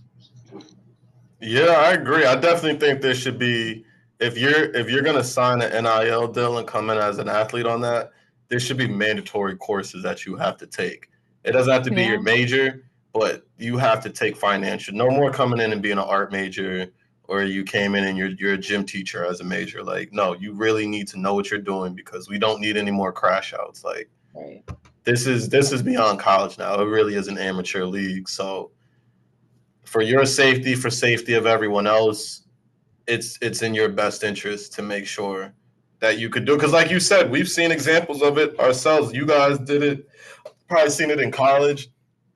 Yeah, I agree. I definitely think there should be, if you're going to sign an NIL deal and come in as an athlete on that, there should be mandatory courses that you have to take. It doesn't have to be your major, but you have to take financial. No more coming in and being an art major, or you came in and you're a gym teacher as a major. Like, no, you really need to know what you're doing because we don't need any more crash outs. Like, right. This is beyond college now. It really is an amateur league. So for your safety, for safety of everyone else, it's in your best interest to make sure that you could do it. Because like you said, we've seen examples of it ourselves. You guys did it, probably seen it in college.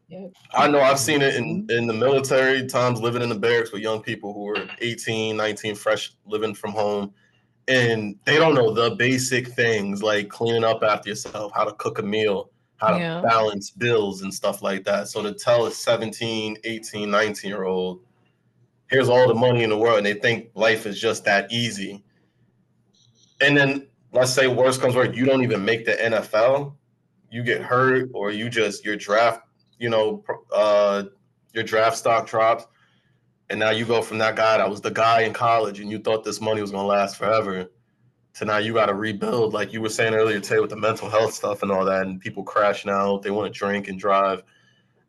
Yeah. I know I've seen it in the military, times living in the barracks with young people who are 18, 19, fresh, living from home. And they don't know the basic things like cleaning up after yourself, how to cook a meal, how to balance bills and stuff like that. So to tell a 17, 18, 19-year-old, here's all the money in the world, and they think life is just that easy. And then let's say worst comes worst, you don't even make the NFL, you get hurt, or your draft, your draft stock drops. And now you go from that guy that was the guy in college and you thought this money was going to last forever to now you got to rebuild, like you were saying earlier today, with the mental health stuff and all that, and people crashing out. They want to drink and drive.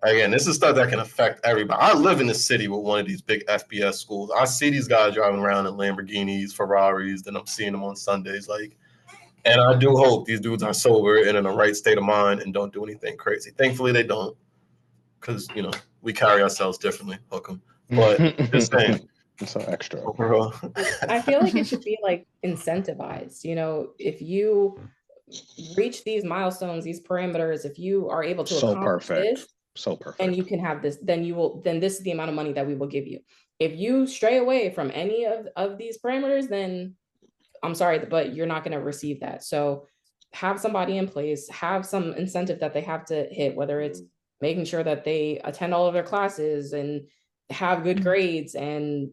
Again, this is stuff that can affect everybody. I live in the city with one of these big FBS schools. I see these guys driving around in Lamborghinis, Ferraris, then I'm seeing them on Sundays. And I do hope these dudes are sober and in the right state of mind and don't do anything crazy. Thankfully, they don't, because, we carry ourselves differently. Hook 'em. But just saying. It's so extra. I feel like it should be like incentivized. If you reach these milestones, these parameters, if you are able to accomplish this, so perfect, and you can have this, then this is the amount of money that we will give you. If you stray away from any of these parameters, then I'm sorry, but you're not going to receive that. So have somebody in place, have some incentive that they have to hit, whether it's making sure that they attend all of their classes and have good grades and,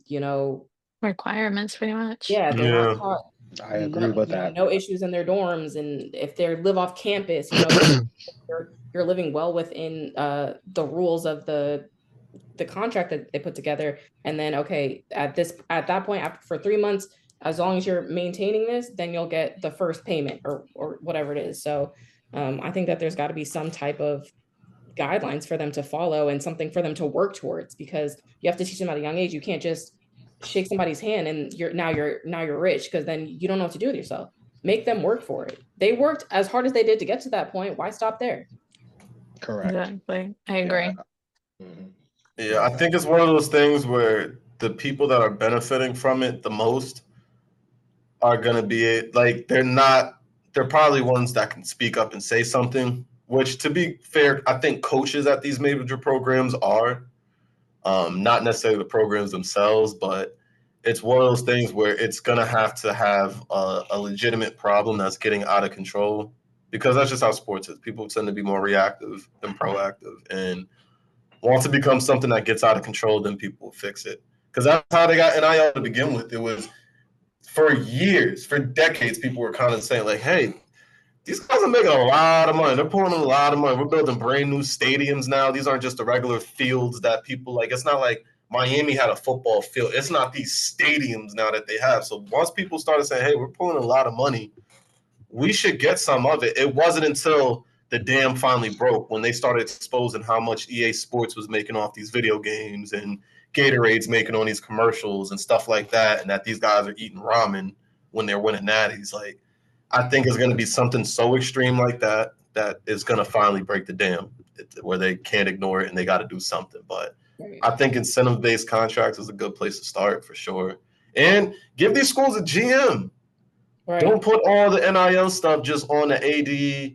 requirements pretty much. yeah, they're not caught. I agree with that. No issues in their dorms, and if they live off campus, you're living well within the rules of the contract that they put together. And then, okay, at that point, for 3 months, as long as you're maintaining this, then you'll get the first payment or whatever it is. So I think that there's got to be some type of guidelines for them to follow and something for them to work towards, because you have to teach them at a young age. You can't just shake somebody's hand and you're rich, because then you don't know what to do with yourself. Make them work for it. They worked as hard as they did to get to that point. Why stop there? Correct. Exactly. I agree. Yeah. Mm-hmm. Yeah, I think it's one of those things where the people that are benefiting from it the most are going to be like, they're probably ones that can speak up and say something, which, to be fair, I think coaches at these major programs are, not necessarily the programs themselves, but it's one of those things where it's going to have a legitimate problem that's getting out of control, because that's just how sports is. People tend to be more reactive than proactive, and once it becomes something that gets out of control, then people will fix it. Because that's how they got NIL to begin with. It was for years, for decades, people were kind of saying, like, hey, these guys are making a lot of money. They're pulling in a lot of money. We're building brand new stadiums now. These aren't just the regular fields that people like. It's not like Miami had a football field. It's not these stadiums now that they have. So once people started saying, hey, we're pulling a lot of money, we should get some of it. It wasn't until the dam finally broke when they started exposing how much EA Sports was making off these video games and Gatorade's making on these commercials and stuff like that, and that these guys are eating ramen when they're winning natties. Like, I think it's going to be something so extreme like that is going to finally break the dam, where they can't ignore it and they got to do something. But I think incentive-based contracts is a good place to start for sure. And give these schools a GM. Right. Don't put all the NIL stuff just on the AD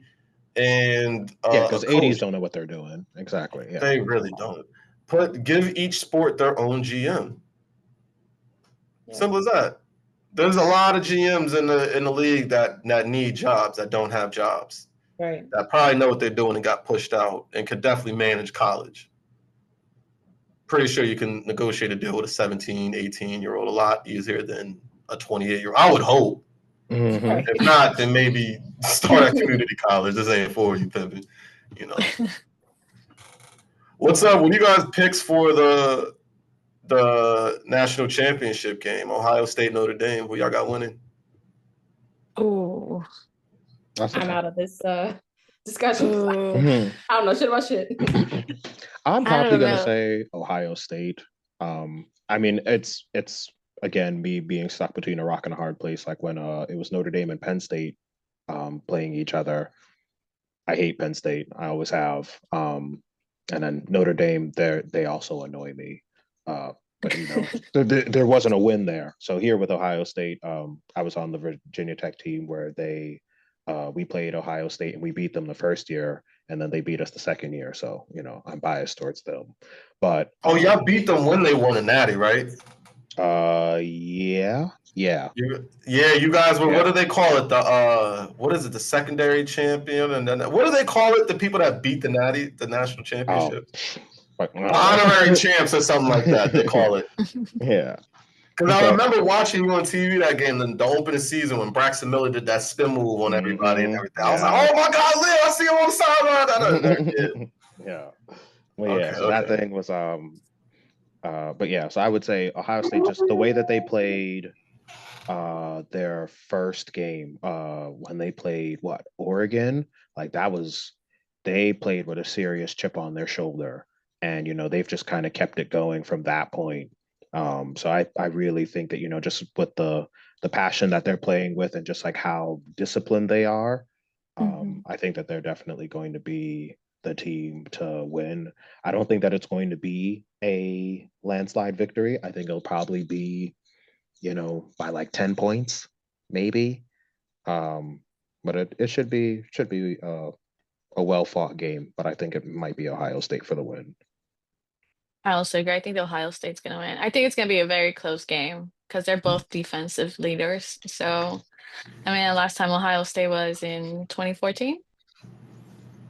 and because ADs don't know what they're doing. Exactly. Yeah. They really don't. Give each sport their own GM. Yeah. Simple as that. There's a lot of GMs in the league that need jobs, that don't have jobs. Right. That probably know what they're doing and got pushed out and could definitely manage college. Pretty sure you can negotiate a deal with a 17, 18-year-old a lot easier than a 28-year-old. I would hope. Mm-hmm. If not, then maybe start at community college. This ain't for you, pimping. What's up? What do you guys picks for the national championship game? Ohio State, Notre Dame. Who y'all got winning? Oh, I'm out of this discussion. Mm-hmm. I don't know shit about shit. I'm probably gonna say Ohio State. I mean, it's again me being stuck between a rock and a hard place. Like when it was Notre Dame and Penn State playing each other. I hate Penn State. I always have. And then Notre Dame, they also annoy me. But there wasn't a win there. So here with Ohio State, I was on the Virginia Tech team where we played Ohio State and we beat them the first year, and then they beat us the second year. So I'm biased towards them. But y'all beat them when they won a natty, right? Yeah. You guys were. Yeah. What do they call it? What is it? The secondary champion, and then what do they call it? The people that beat the national championship. Honorary champs or something like that, they call it. Yeah. Because I remember watching you on TV that game, the opening season, when Braxton Miller did that spin move on everybody and everything. I was like, oh my God, Lil, I see him on the sideline. Yeah. Well, yeah, that thing was but yeah, so I would say Ohio State, just the way that they played their first game, when they played Oregon, like they played with a serious chip on their shoulder. And, they've just kind of kept it going from that point. So I really think that, just with the passion that they're playing with and just like how disciplined they are, I think that they're definitely going to be the team to win. I don't think that it's going to be a landslide victory. I think it'll probably be, by like 10 points, maybe. But it should be a well-fought game, but I think it might be Ohio State for the win. I also agree. I think the Ohio State's going to win. I think it's going to be a very close game because they're both defensive leaders. So, I mean, the last time Ohio State was in 2014.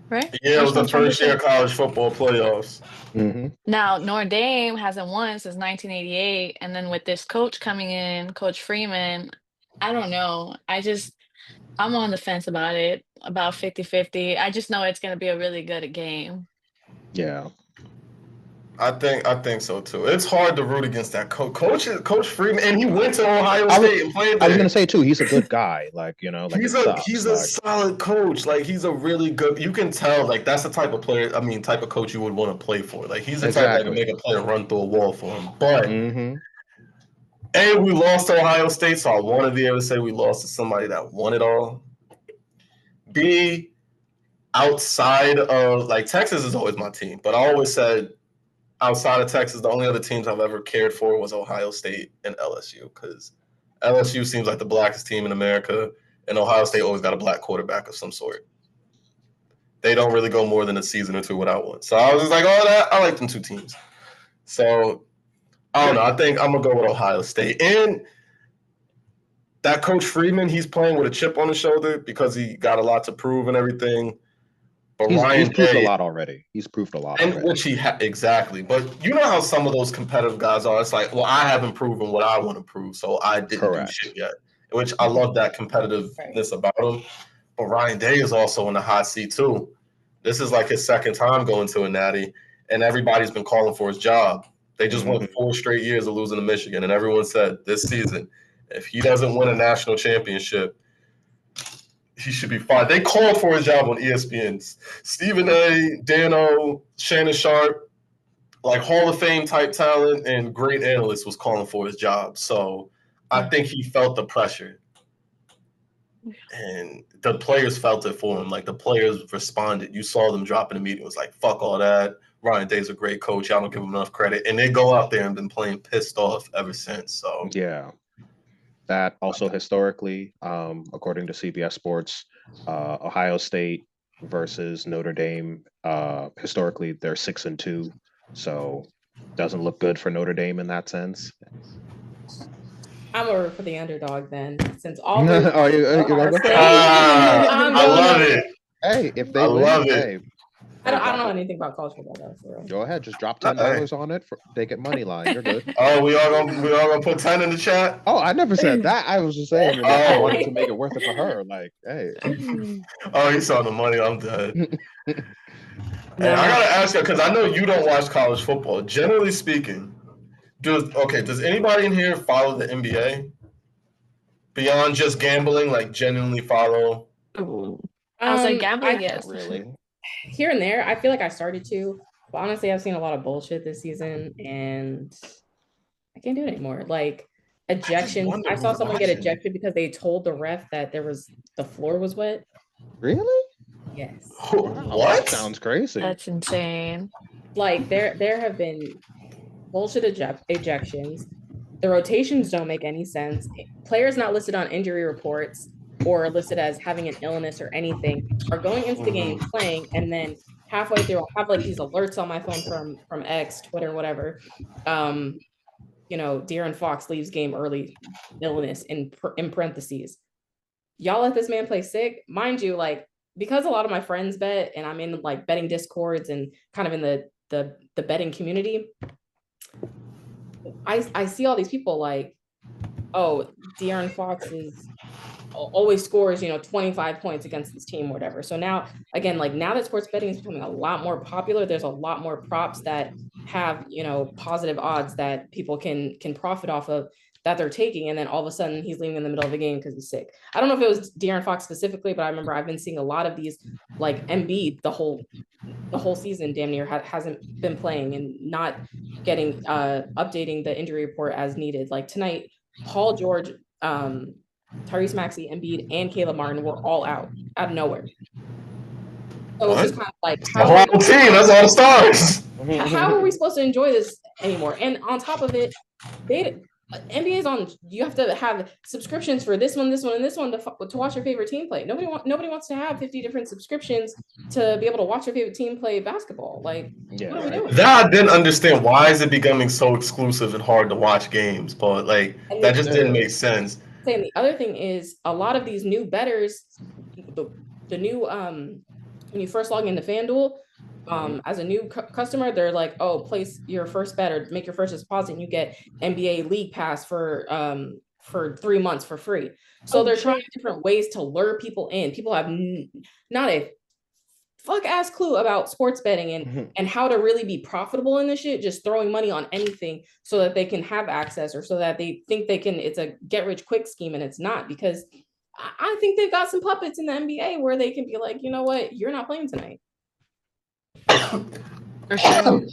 right? Yeah, it was the National first year championship. of college football playoffs. Mm-hmm. Now, Notre Dame hasn't won since 1988, and then with this coach coming in, Coach Freeman, I don't know. I'm on the fence about it, about 50-50. I just know it's going to be a really good game. Yeah. I think so too. It's hard to root against that Coach Freeman, and he went to Ohio State and played there. I was gonna say too, he's a good guy. Like, you know, like he's a a solid coach. Like, he's a really good. You can tell, like, that's the type of player. I mean, type of coach you would want to play for. Like, he's the type that can make a player run through a wall for him. But A, we lost to Ohio State, so I want to be able to say we lost to somebody that won it all. B, outside of, like, Texas is always my team, but I always said, outside of Texas, the only other teams I've ever cared for was Ohio State and LSU, because LSU seems like the blackest team in America, and Ohio State always got a black quarterback of some sort. They don't really go more than a season or two without one. So I was just like, I like them two teams. So I don't know. I think I'm going to go with Ohio State. And that Coach Freeman, he's playing with a chip on his shoulder because he got a lot to prove and everything. But he's proved Day, a lot already. He's proved a lot. And already. which exactly. But you know how some of those competitive guys are. It's like, well, I haven't proven what I want to prove, so I didn't do shit yet. Which I love that competitiveness about him. But Ryan Day is also in the hot seat too. This is like his second time going to a natty, and everybody's been calling for his job. They just went 4 straight years of losing to Michigan, and everyone said this season, if he doesn't win a national championship, he should be fired. They called for his job on ESPN. Stephen A., Dano, Shannon Sharp, like Hall of Fame type talent and great analyst was calling for his job. So I think he felt the pressure. And the players felt it for him. Like, the players responded. You saw them drop in the meeting. It was like, fuck all that. Ryan Day's a great coach. Y'all don't give him enough credit. And they go out there and been playing pissed off ever since. So yeah. That also historically, according to CBS Sports, Ohio State versus Notre Dame, historically they're 6-2, so doesn't look good for Notre Dame in that sense. I'm over for the underdog then, since all. I love it. Hey, if they win, hey. I don't know anything about college football though. For real. Go ahead, just drop $10 on it. Take it money line. You're good. Oh, we all gonna put 10 in the chat. Oh, I never said that. I was just saying. I wanted to make it worth it for her. Like, hey. Oh, he saw the money. I'm dead. Hey, I gotta ask you, because I know you don't watch college football. Generally speaking, does anybody in here follow the NBA beyond just gambling? Like, genuinely follow? I was like, gambling, yes. Really? Here and there, I feel like I started to, but honestly, I've seen a lot of bullshit this season, and I can't do it anymore. Like, ejections. I saw someone get ejected because they told the ref that the floor was wet. Really? Yes. What? That sounds crazy. That's insane. Like, there have been bullshit ejections. The rotations don't make any sense. Players not listed on injury reports or listed as having an illness or anything are going into the game playing, and then halfway through I'll have like these alerts on my phone from X, Twitter, whatever. De'Aaron Fox leaves game early, illness in parentheses. Y'all let this man play sick, mind you. Like, because a lot of my friends bet, and I'm in like betting discords and kind of in the betting community, I see all these people like, oh, De'Aaron Fox always scores 25 points against this team or whatever. So now that sports betting is becoming a lot more popular, there's a lot more props that have positive odds that people can profit off of, that they're taking, and then all of a sudden he's leaving in the middle of the game because he's sick. I don't know if it was De'Aaron Fox specifically, but I remember I've been seeing a lot of these, like Embiid the whole season damn near hasn't been playing and not getting updating the injury report as needed. Like tonight, Paul George, Tyrese Maxey, Embiid, and Caleb Martin were all out of nowhere. So it's just kind of like, the whole team, that's all the stars. How are we supposed to enjoy this anymore? And on top of it, NBA's on. You have to have subscriptions for this one, and this one to watch your favorite team play. Nobody wants to have 50 different subscriptions to be able to watch your favorite team play basketball. Like, what are we doing? That I didn't understand. Why is it becoming so exclusive and hard to watch games? But like, that just didn't make sense. And the other thing is, a lot of these new bettors, the new when you first log into FanDuel, as a new customer, they're like, oh, place your first bet or make your first deposit and you get NBA League Pass for 3 months for free. So they're trying different ways to lure people in. People have not a fuck ass clue about sports betting and how to really be profitable in this shit, just throwing money on anything so that they can have access or so that they think they can, it's a get rich quick scheme, and it's not, because I think they've got some puppets in the NBA where they can be like, you know what, you're not playing tonight. For sure.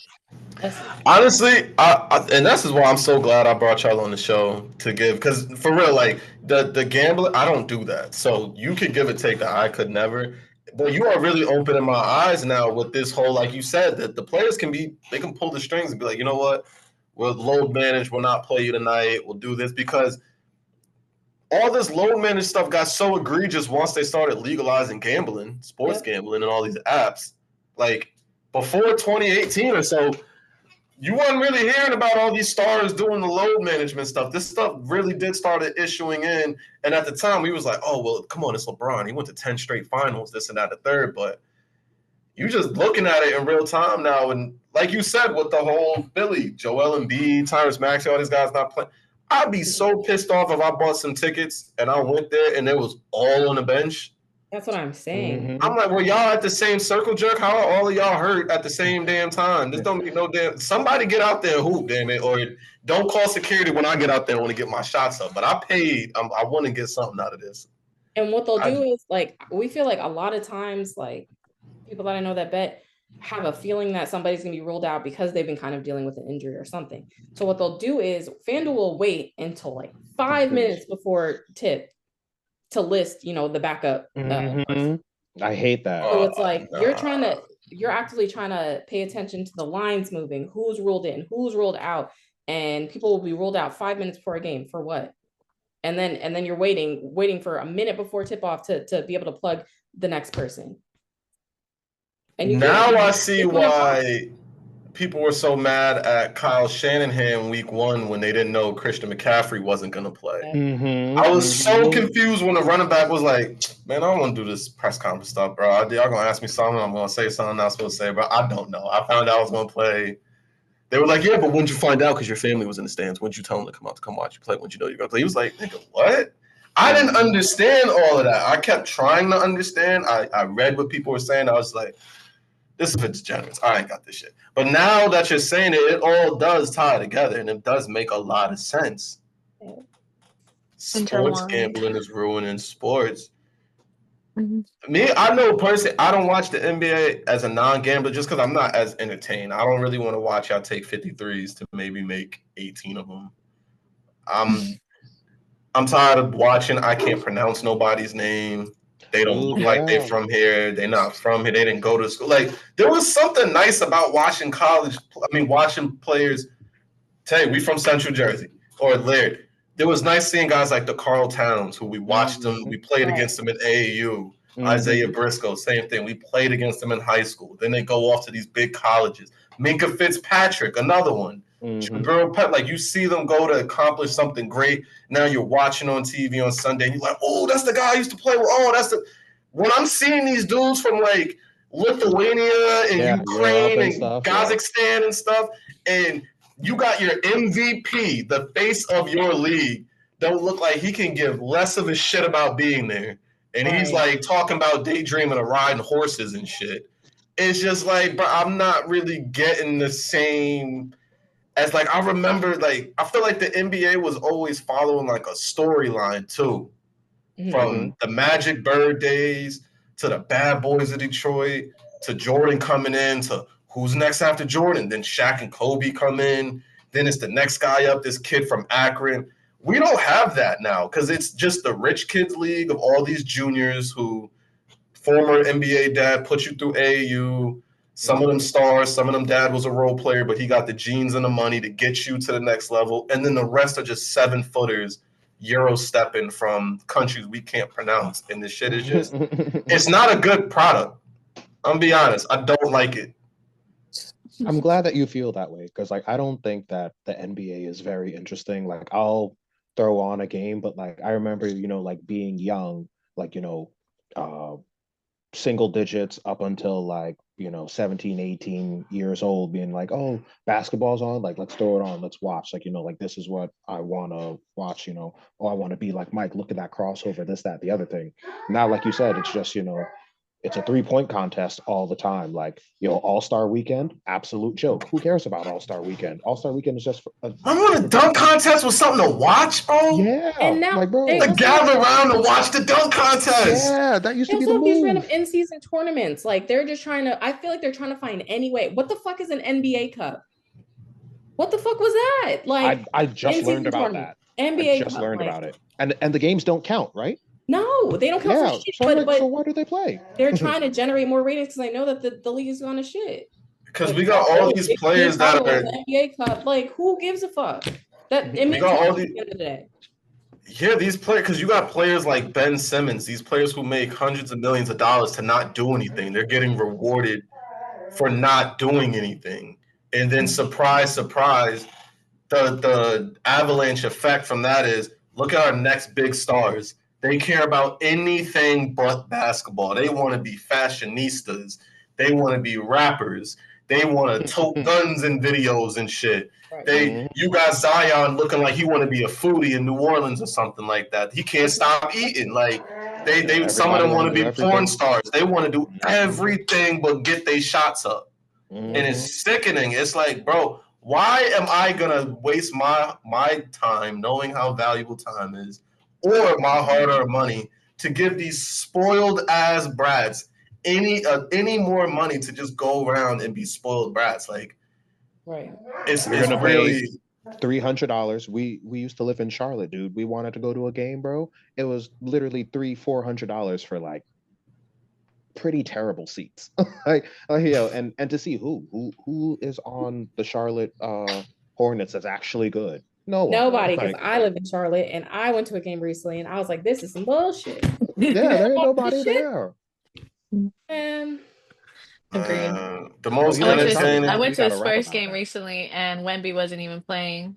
Honestly, and this is why I'm so glad I brought y'all on the show to give, because for real, like the gambling, I don't do that. So you could give a take that I could never. But you are really opening my eyes now with this whole, like you said, that the players they can pull the strings and be like, you know what, we'll load manage, we'll not play you tonight, we'll do this, because all this load manage stuff got so egregious once they started legalizing gambling, sports gambling, and all these apps. Like before 2018 or so, you weren't really hearing about all these stars doing the load management stuff. This stuff really did start issuing in. And at the time, we was like, oh, well, come on, it's LeBron. He went to 10 straight finals, this and that, the third. But you just looking at it in real time now. And like you said, with the whole Philly, Joel Embiid, Tyrese Maxey, all these guys not playing. I'd be so pissed off if I bought some tickets and I went there and it was all on the bench. That's what I'm saying. I'm like, well, y'all at the same circle jerk? How are all of y'all hurt at the same damn time? This don't make no damn. Somebody get out there and hoop, damn it, or don't call security when I get out there and want to get my shots up. But I paid. I want to get something out of this. And what they'll do is, like, we feel like a lot of times, like, people that I know that bet have a feeling that somebody's gonna be ruled out because they've been kind of dealing with an injury or something. So what they'll do is FanDuel will wait until like 5 minutes before tip to list, the backup. I hate that. So it's like you're actively trying to pay attention to the lines moving, who's ruled in, who's ruled out, and people will be ruled out 5 minutes before a game for what? And then you're waiting for a minute before tip off to be able to plug the next person. And now I see why people were so mad at Kyle Shanahan week 1 when they didn't know Christian McCaffrey wasn't going to play. I was so confused when the running back was like, man, I don't want to do this press conference stuff, bro. Y'all going to ask me something, I'm going to say something I'm not supposed to say, bro. I don't know. I found out I was going to play. They were like, yeah, but when did you find out? Because your family was in the stands. When did you tell them to come out to come watch you play? When did you know you were going to play? He was like, nigga, what? I didn't understand all of that. I kept trying to understand. I read what people were saying. I was like, this is degenerates. I ain't got this shit. But now that you're saying it, it all does tie together, and it does make a lot of sense. Sports gambling is ruining sports. Me, I know personally, I don't watch the NBA as a non-gambler just because I'm not as entertained. I don't really want to watch y'all take 53s to maybe make 18 of them. I'm tired of watching. I can't pronounce nobody's name. They don't look like they're from here. They're not from here. They didn't go to school. Like, there was something nice about watching watching players. Hey, we from Central Jersey or Laird. There was nice seeing guys like the Carl Towns, who we watched them. We played against them at AAU. Isaiah Briscoe, same thing. We played against them in high school. Then they go off to these big colleges. Minka Fitzpatrick, another one. Jabril Pep, like, you see them go to accomplish something great. Now you're watching on TV on Sunday, and you're like, oh, that's the guy I used to play with. Oh, that's the. When I'm seeing these dudes from like Lithuania and Ukraine and Kazakhstan and stuff, and you got your MVP, the face of your league, don't look like he can give less of a shit about being there. And he's like talking about daydreaming of riding horses and shit. It's just like, bro, I'm not really getting the same as, like, I remember, like, I feel like the NBA was always following like a storyline too. From the Magic Bird days to the Bad Boys of Detroit to Jordan coming in to who's next after Jordan. Then Shaq and Kobe come in. Then it's the next guy up, this kid from Akron. We don't have that now because it's just the rich kids league of all these juniors who former NBA dad put you through AAU. Some of them stars, some of them dad was a role player, but he got the genes and the money to get you to the next level. And then the rest are just 7-footers Euro stepping from countries we can't pronounce. And this shit is just, it's not a good product. I'm be honest. I don't like it. I'm glad that you feel that way because, like, I don't think that the NBA is very interesting. Like, I'll throw on a game, but like, I remember, like being young, like, single digits up until like 17, 18 years old, being like, oh, basketball's on, like let's throw it on, let's watch, like like this is what I want to watch, oh, I want to be like Mike, look at that crossover, this, that, the other thing. Now, like you said, it's just it's a 3-point contest all the time. Like, All-Star Weekend, absolute joke. Who cares about All-Star Weekend? All-Star Weekend is just remember when the dunk contest was something to watch, bro? Yeah. And now like, bro, to gather around to watch the dunk contest. Yeah, that used to be the move. These random in-season tournaments. Like, they're just trying to, I feel like they're trying to find any way. What the fuck is an NBA Cup? What the fuck was that? Like, I just learned about that. NBA I just learned about it. And the games don't count, right? No, they don't count for shit. So why do they play? They're trying to generate more ratings because I know that the league is going to shit. Because we got all these players that are NBA Cup. Like, who gives a fuck? That it we means got all at the end of the day. Yeah, these players, because you got players like Ben Simmons, these players who make hundreds of millions of dollars to not do anything. They're getting rewarded for not doing anything. And then surprise, surprise, the avalanche effect from that is look at our next big stars. They care about anything but basketball. They want to be fashionistas. They want to be rappers. They want to tote guns in videos and shit. You got Zion looking like he want to be a foodie in New Orleans or something like that. He can't stop eating. Like they some of them want to be porn stars. They want to do everything but get their shots up. And it's sickening. It's like, bro, why am I gonna waste my time knowing how valuable time is, or my hard-earned money to give these spoiled ass brats any more money to just go around and be spoiled brats? Like, right? It's really $300. We used to live in Charlotte, dude. We wanted to go to a game, bro. It was literally $300-400 for like pretty terrible seats. like and to see who is on the Charlotte Hornets that's actually good. Nobody, because I live in Charlotte and I went to a game recently and I was like, this is some bullshit. Yeah, there ain't nobody there. And agreed. The most entertaining. I went to his first game recently and Wemby wasn't even playing.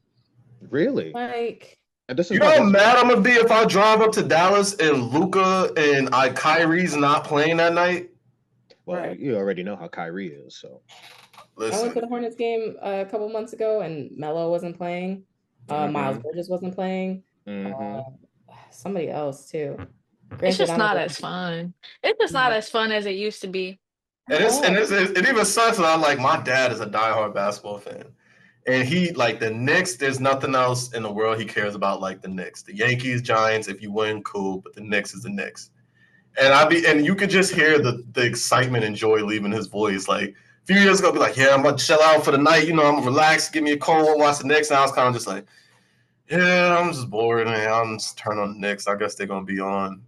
Really? Like, and this is you know how mad I'm gonna be if I drive up to Dallas and Luka and Kyrie's not playing that night? Well, you already know how Kyrie is, so. Listen. I went to the Hornets game a couple months ago and Melo wasn't playing. Miles Bridges wasn't playing. Somebody else too. Granted, it's just not as fun. It's just not as fun as it used to be. And it even sucks that I'm like, my dad is a diehard basketball fan. And he, like, the Knicks, there's nothing else in the world he cares about like the Knicks. The Yankees, Giants, if you win, cool, but the Knicks is the Knicks. And you could just hear the excitement and joy leaving his voice. Like, a few years ago, be like, yeah, I'm going to chill out for the night. I'm going to relax, give me a cold, watch the Knicks. And I was kind of just like, yeah, I'm just bored, man. I'm just turning on the Knicks. I guess they're going to be on.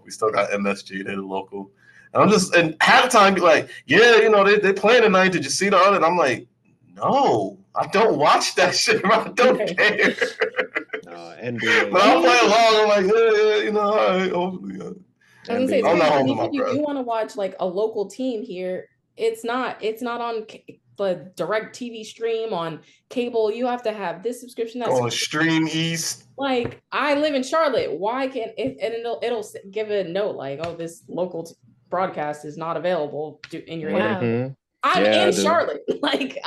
We still got MSG. They're the local. And half the time be like, yeah, they playing tonight. Did you see the other? And I'm like, no, I don't watch that shit. I don't care. NBA. But I'll play along. I'm like, yeah, all right, hopefully. I was gonna say, if you want to watch like a local team here, it's not on the direct TV stream on cable. You have to have this subscription. That's on Stream East. Like, I live in Charlotte. Why can't it? And it'll give a note like, oh, this local broadcast is not available in your area. I'm in Charlotte. Like,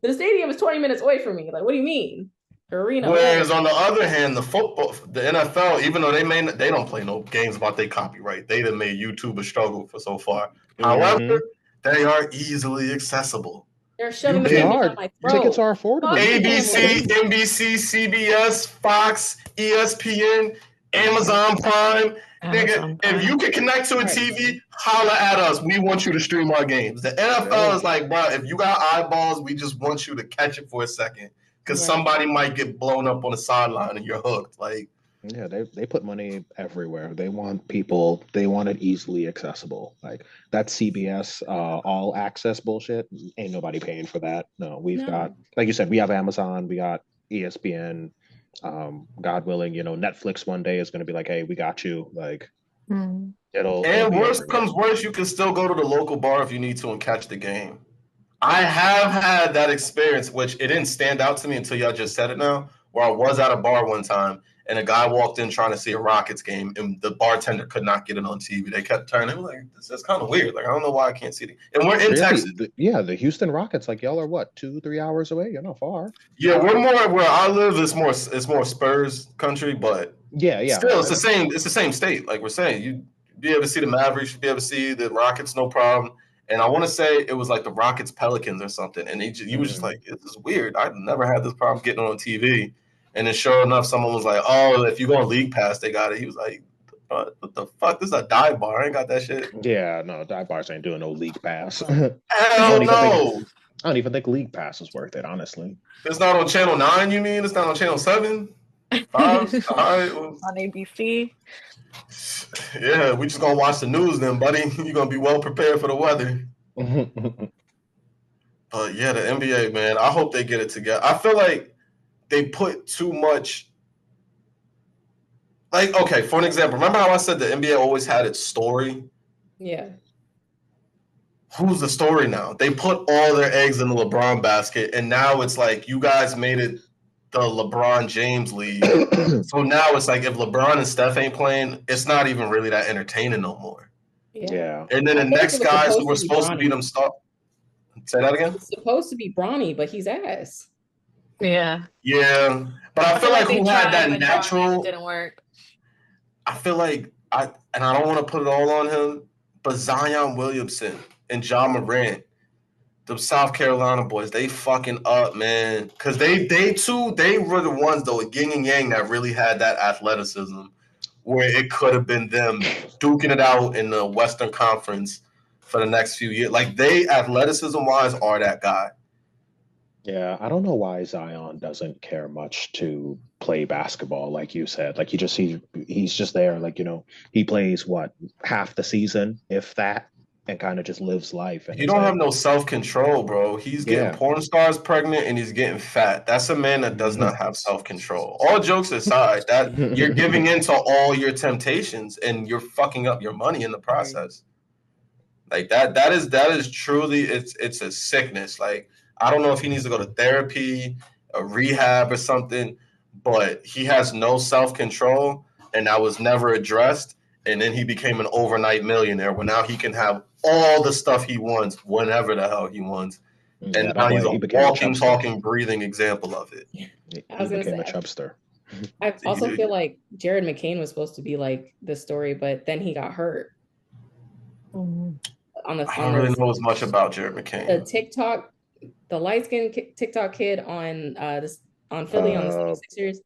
the stadium is 20 minutes away from me. Like, what do you mean? Arena. Whereas on the other hand, the NFL, even though they don't play no games about their copyright, they done made YouTube a struggle for so far. However, they are easily accessible. They're shoving the on my throat. Tickets are affordable. ABC, NBC, CBS, Fox, ESPN, Amazon Prime. Nigga, if you can connect to a TV, holla at us. We want you to stream our games. The NFL is like, bro, if you got eyeballs, we just want you to catch it for a second. Because somebody might get blown up on the sideline and you're hooked. Like, yeah, they put money everywhere. They want it easily accessible. Like, that CBS all access bullshit. Ain't nobody paying for that. No, we've got, like you said, we have Amazon, we got ESPN. God willing, Netflix one day is going to be like, hey, we got you. Like, it'll. And worst comes worst, you can still go to the local bar if you need to and catch the game. I have had that experience, which it didn't stand out to me until y'all just said it now, where I was at a bar one time and a guy walked in trying to see a Rockets game, and the bartender could not get it on TV. They kept turning. They were like, this is kind of weird. Like, I don't know why I can't see it. And we're in Texas. The Houston Rockets, like, y'all are what, 2-3 hours away? You're not far. Yeah, we're more where I live. It's more Spurs country, but still, it's the same. It's the same state. Like we're saying, you'd be able to see the Mavericks, you'd be able to see the Rockets, no problem. And I want to say it was like the Rockets Pelicans or something, and you was just like, this is weird. I've never had this problem getting on TV. And then sure enough, someone was like, oh, if you go on League Pass, they got it. He was like, what the fuck? This is a dive bar. I ain't got that shit. Yeah, no, dive bars ain't doing no League Pass. Hell no. I don't even think League Pass is worth it, honestly. It's not on Channel 9, you mean? It's not on Channel 7? 5? All right. Well, on ABC. Yeah, we just gonna watch the news then, buddy. You're gonna be well prepared for the weather. But yeah, the NBA, man, I hope they get it together. I feel like they put too much. Like, okay, for an example, remember how I said the NBA always had its story? Yeah. Who's the story now? They put all their eggs in the LeBron basket, and now it's like you guys made it the LeBron James league. So now it's like if LeBron and Steph ain't playing, it's not even really that entertaining no more. Yeah. And then the next guys who were supposed to be them start. Say that again? It's supposed to be Bronny, but he's ass. Yeah. Yeah. But I feel like who had that natural. It didn't work. I feel like I don't want to put it all on him, but Zion Williamson and John Morant, the South Carolina boys, they fucking up, man. Because they were the ones, though, yin and yang, that really had that athleticism where it could have been them duking it out in the Western Conference for the next few years. Like, they, athleticism-wise, are that guy. Yeah, I don't know why Zion doesn't care much to play basketball, like you said. Like, he's just there. Like, he plays, half the season, if that, and kind of just lives life. And you don't have no self-control, bro. He's getting porn stars pregnant and he's getting fat. That's a man that does not have self-control. All jokes aside, that you're giving in to all your temptations and you're fucking up your money in the process. Like that is truly it's a sickness. Like, I don't know if he needs to go to therapy, a rehab or something, but he has no self-control and that was never addressed. And then he became an overnight millionaire where now he can have all the stuff he wants whenever the hell he wants. And now he's a walking, talking, breathing example of it. He became a chubster. I also feel like Jared McCain was supposed to be like the story, but then he got hurt. I don't really know as much about Jared McCain. The light-skinned TikTok kid on Philly on the 76ers,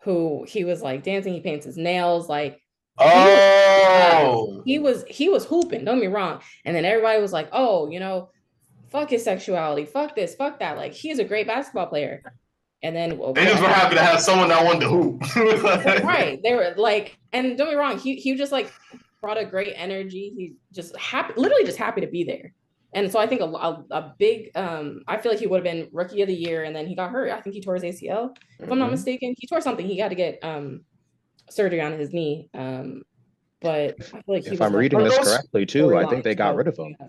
who he was like dancing, he paints his nails, like he was hooping, don't get me wrong. And then everybody was like, oh, fuck his sexuality, fuck this, fuck that. Like, he's a great basketball player. And then they just were happy to have someone that wanted to hoop. Right. They were like, and don't get me wrong, he just like brought a great energy. He's just literally just happy to be there. And so I think a big, I feel like he would have been rookie of the year, and then he got hurt. I think he tore his ACL, if I'm not mistaken. He tore something. He had to get surgery on his knee. But I feel like if I'm reading this correctly too, I think they got rid of him. Yeah.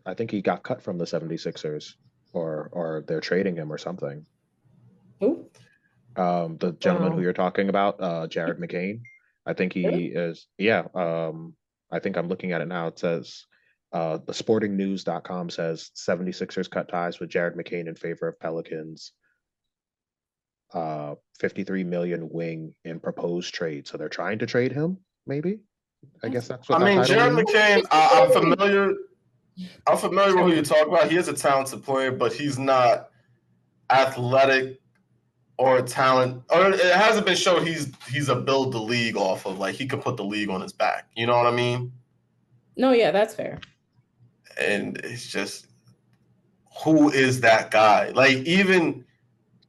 I think he got cut from the 76ers, or they're trading him or something. Who? The gentleman who you're talking about, Jared McCain. I think he is. Yeah. I think I'm looking at it now. It says. The sportingnews.com says 76ers cut ties with Jared McCain in favor of Pelicans. 53 million wing in proposed trade. So they're trying to trade him, maybe? I guess that's what Jared McCain, I'm familiar with who you're talking about. He is a talented player, but he's not athletic or talent. Or it hasn't been shown he's a build the league off of. Like, he could put the league on his back. You know what I mean? No, yeah, that's fair. And it's just, who is that guy? Like, even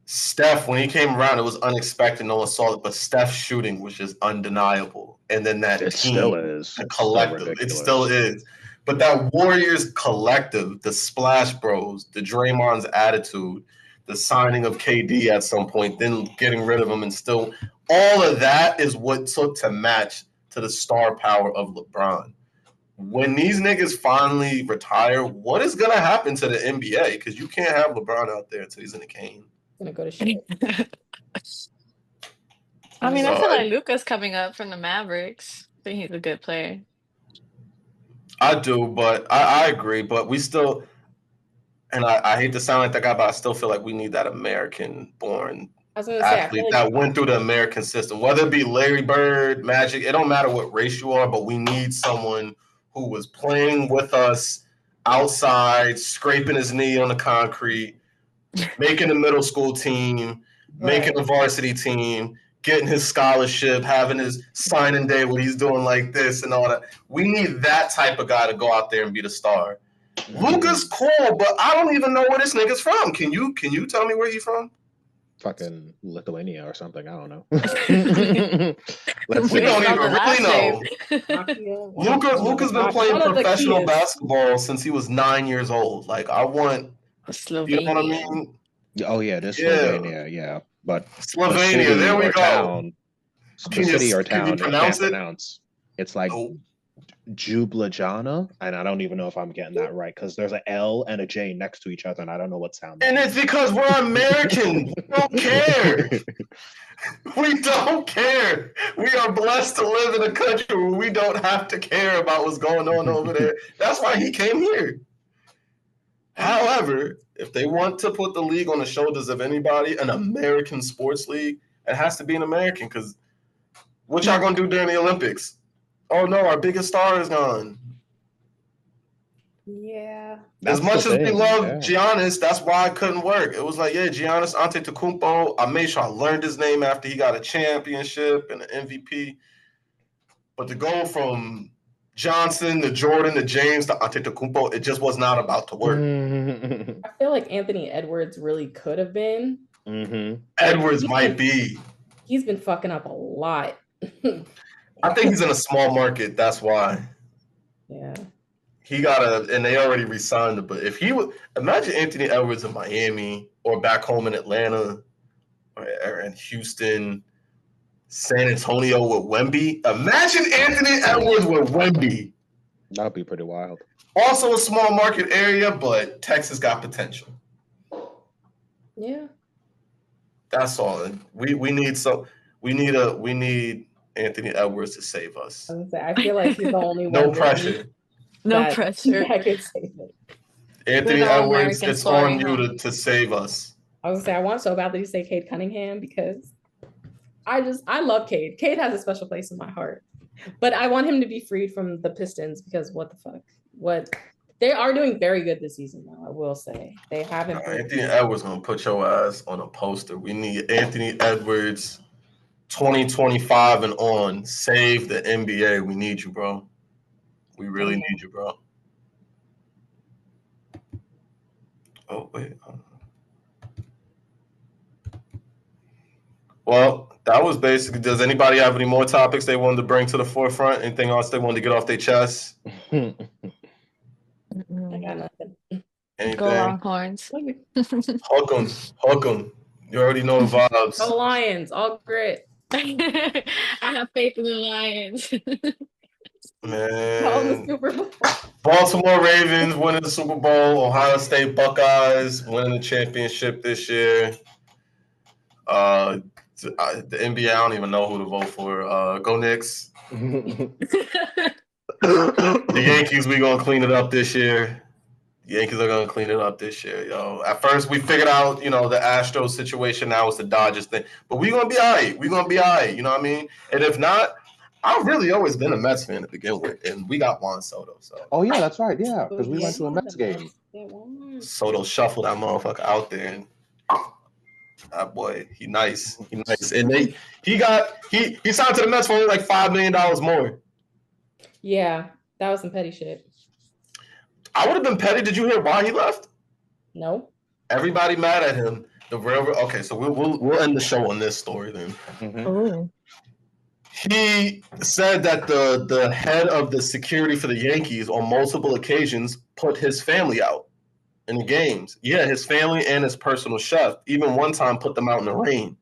Steph, when he came around, it was unexpected. No one saw it, but Steph's shooting was just undeniable. And then that team, still is. The collective, it still is. But that Warriors collective, the Splash Bros, the Draymond's attitude, the signing of KD at some point, then getting rid of him, and still, all of that is what took to match to the star power of LeBron. When these niggas finally retire, what is going to happen to the NBA? Because you can't have LeBron out there until he's in a cane. Gonna go to shit. I mean, I feel like Luka's coming up from the Mavericks. I think he's a good player. I do, but I agree. But we still, and I hate to sound like that guy, but I still feel like we need that American-born athlete that went through the American system. Whether it be Larry Bird, Magic, it don't matter what race you are, but we need someone who was playing with us outside, scraping his knee on the concrete, making the middle school team, making the varsity team, getting his scholarship, having his signing day where he's doing like this and all that. We need that type of guy to go out there and be the star. Luka's cool, but I don't even know where this nigga's from. Can you tell me where he's from? Fucking Lithuania or something. I don't know. We don't even really know. Luka's been playing professional basketball since he was 9 years old. Like, I want, Slovenia. you know what I mean? Oh yeah, this Slovenia, yeah. But Slovenia, there we go. The city or town, you can't pronounce. It's like Ljubljana, and I don't even know if I'm getting that right because there's an L and a J next to each other, and I don't know what sound. And it's because we're American. We don't care. We don't care. We are blessed to live in a country where we don't have to care about what's going on over there. That's why he came here. However, if they want to put the league on the shoulders of anybody, an American sports league, it has to be an American, because what y'all gonna do during the Olympics? Oh no, our biggest star is gone. Yeah. As much as we love Giannis, that's why it couldn't work. It was like, yeah, Giannis Antetokounmpo. I made sure I learned his name after he got a championship and an MVP. But to go from Johnson to Jordan to James to Antetokounmpo, it just was not about to work. I feel like Anthony Edwards really could have been. Edwards might be. He's been fucking up a lot. I think he's in a small market. That's why. Yeah. He got and they already re-signed him. But if he would, imagine Anthony Edwards in Miami or back home in Atlanta or in Houston, San Antonio with Wemby. Imagine Anthony Edwards with Wemby. That'd be pretty wild. Also a small market area, but Texas got potential. Yeah. That's all. We need Anthony Edwards to save us. I feel like he's the only one. No pressure. No pressure. That could save it. Anthony Edwards, it's on you to save us. I was gonna say, I want so badly to say Cade Cunningham because I love Cade. Cade has a special place in my heart. But I want him to be freed from the Pistons because what the fuck? They are doing very good this season, though, I will say. They haven't. Anthony Edwards going to put your ass on a poster. We need Anthony Edwards 2025 and on. Save the NBA. We need you, bro. We really need you, bro. Oh, wait. Well, that was basically. Does anybody have any more topics they wanted to bring to the forefront? Anything else they wanted to get off their chest? I got nothing. Anything? Go Longhorns. Hook 'em. You already know the vibes. Go Lions, all grit. I have faith in the Lions. Man. Baltimore Ravens winning the Super Bowl. Ohio State Buckeyes winning the championship this year. The NBA, I don't even know who to vote for. Go Knicks. The Yankees, we gonna clean it up this year. The Yankees are gonna clean it up this year, yo. At first, we figured out, the Astros situation. Now it's the Dodgers thing, but we gonna be all right. We gonna be all right. You know what I mean? And if not, I've really always been a Mets fan to begin with, and we got Juan Soto. So. Oh yeah, that's right. Yeah, because we went to a Mets game. Soto shuffled that motherfucker out there, and that boy, he nice. He nice, and he signed to the Mets for only like $5 million more. Yeah, that was some petty shit. I would have been petty. Did you hear why he left? No. Everybody mad at him. The railroad. Okay, so we'll end the show on this story then. He said that the head of the security for the Yankees on multiple occasions put his family out in the games. Yeah, his family and his personal chef. Even one time put them out in the rain.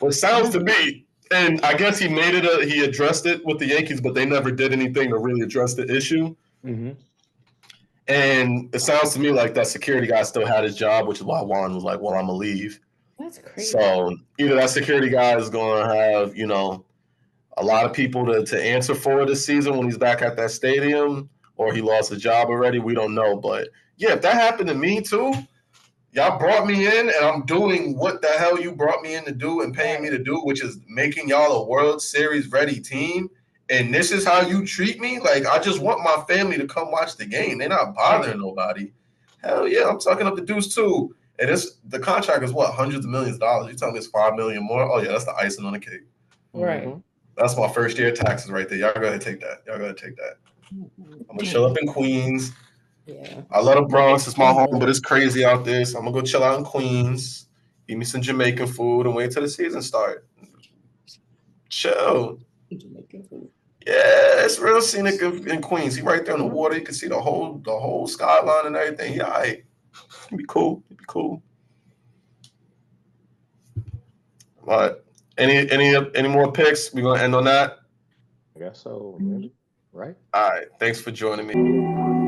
Well, it sounds to me, and I guess he addressed it with the Yankees, but they never did anything to really address the issue. And it sounds to me like that security guy still had his job, which is why Juan was like, well, I'm going to leave. That's crazy. So either that security guy is going to have, a lot of people to answer for this season when he's back at that stadium, or he lost his job already. We don't know. But yeah, if that happened to me too, y'all brought me in and I'm doing what the hell you brought me in to do and paying me to do, which is making y'all a World Series ready team. And this is how you treat me? Like, I just want my family to come watch the game. They're not bothering nobody. Hell yeah, I'm sucking up the deuce too. And the contract is what, hundreds of millions of dollars. You tell me it's $5 million more? Oh yeah, that's the icing on the cake. Right. Mm-hmm. That's my first year taxes right there. Y'all go ahead and take that. I'm gonna chill up in Queens. Yeah. I love the Bronx. It's my home, but it's crazy out there. So I'm gonna go chill out in Queens, eat me some Jamaican food, and wait till the season start. Chill. Jamaican food. Yeah, it's real scenic in Queens. He right there on the water. You can see the whole skyline and everything. Yeah, all right. It'd be cool. All right. Any more picks? We're gonna end on that. I guess so. Right. All right. Thanks for joining me.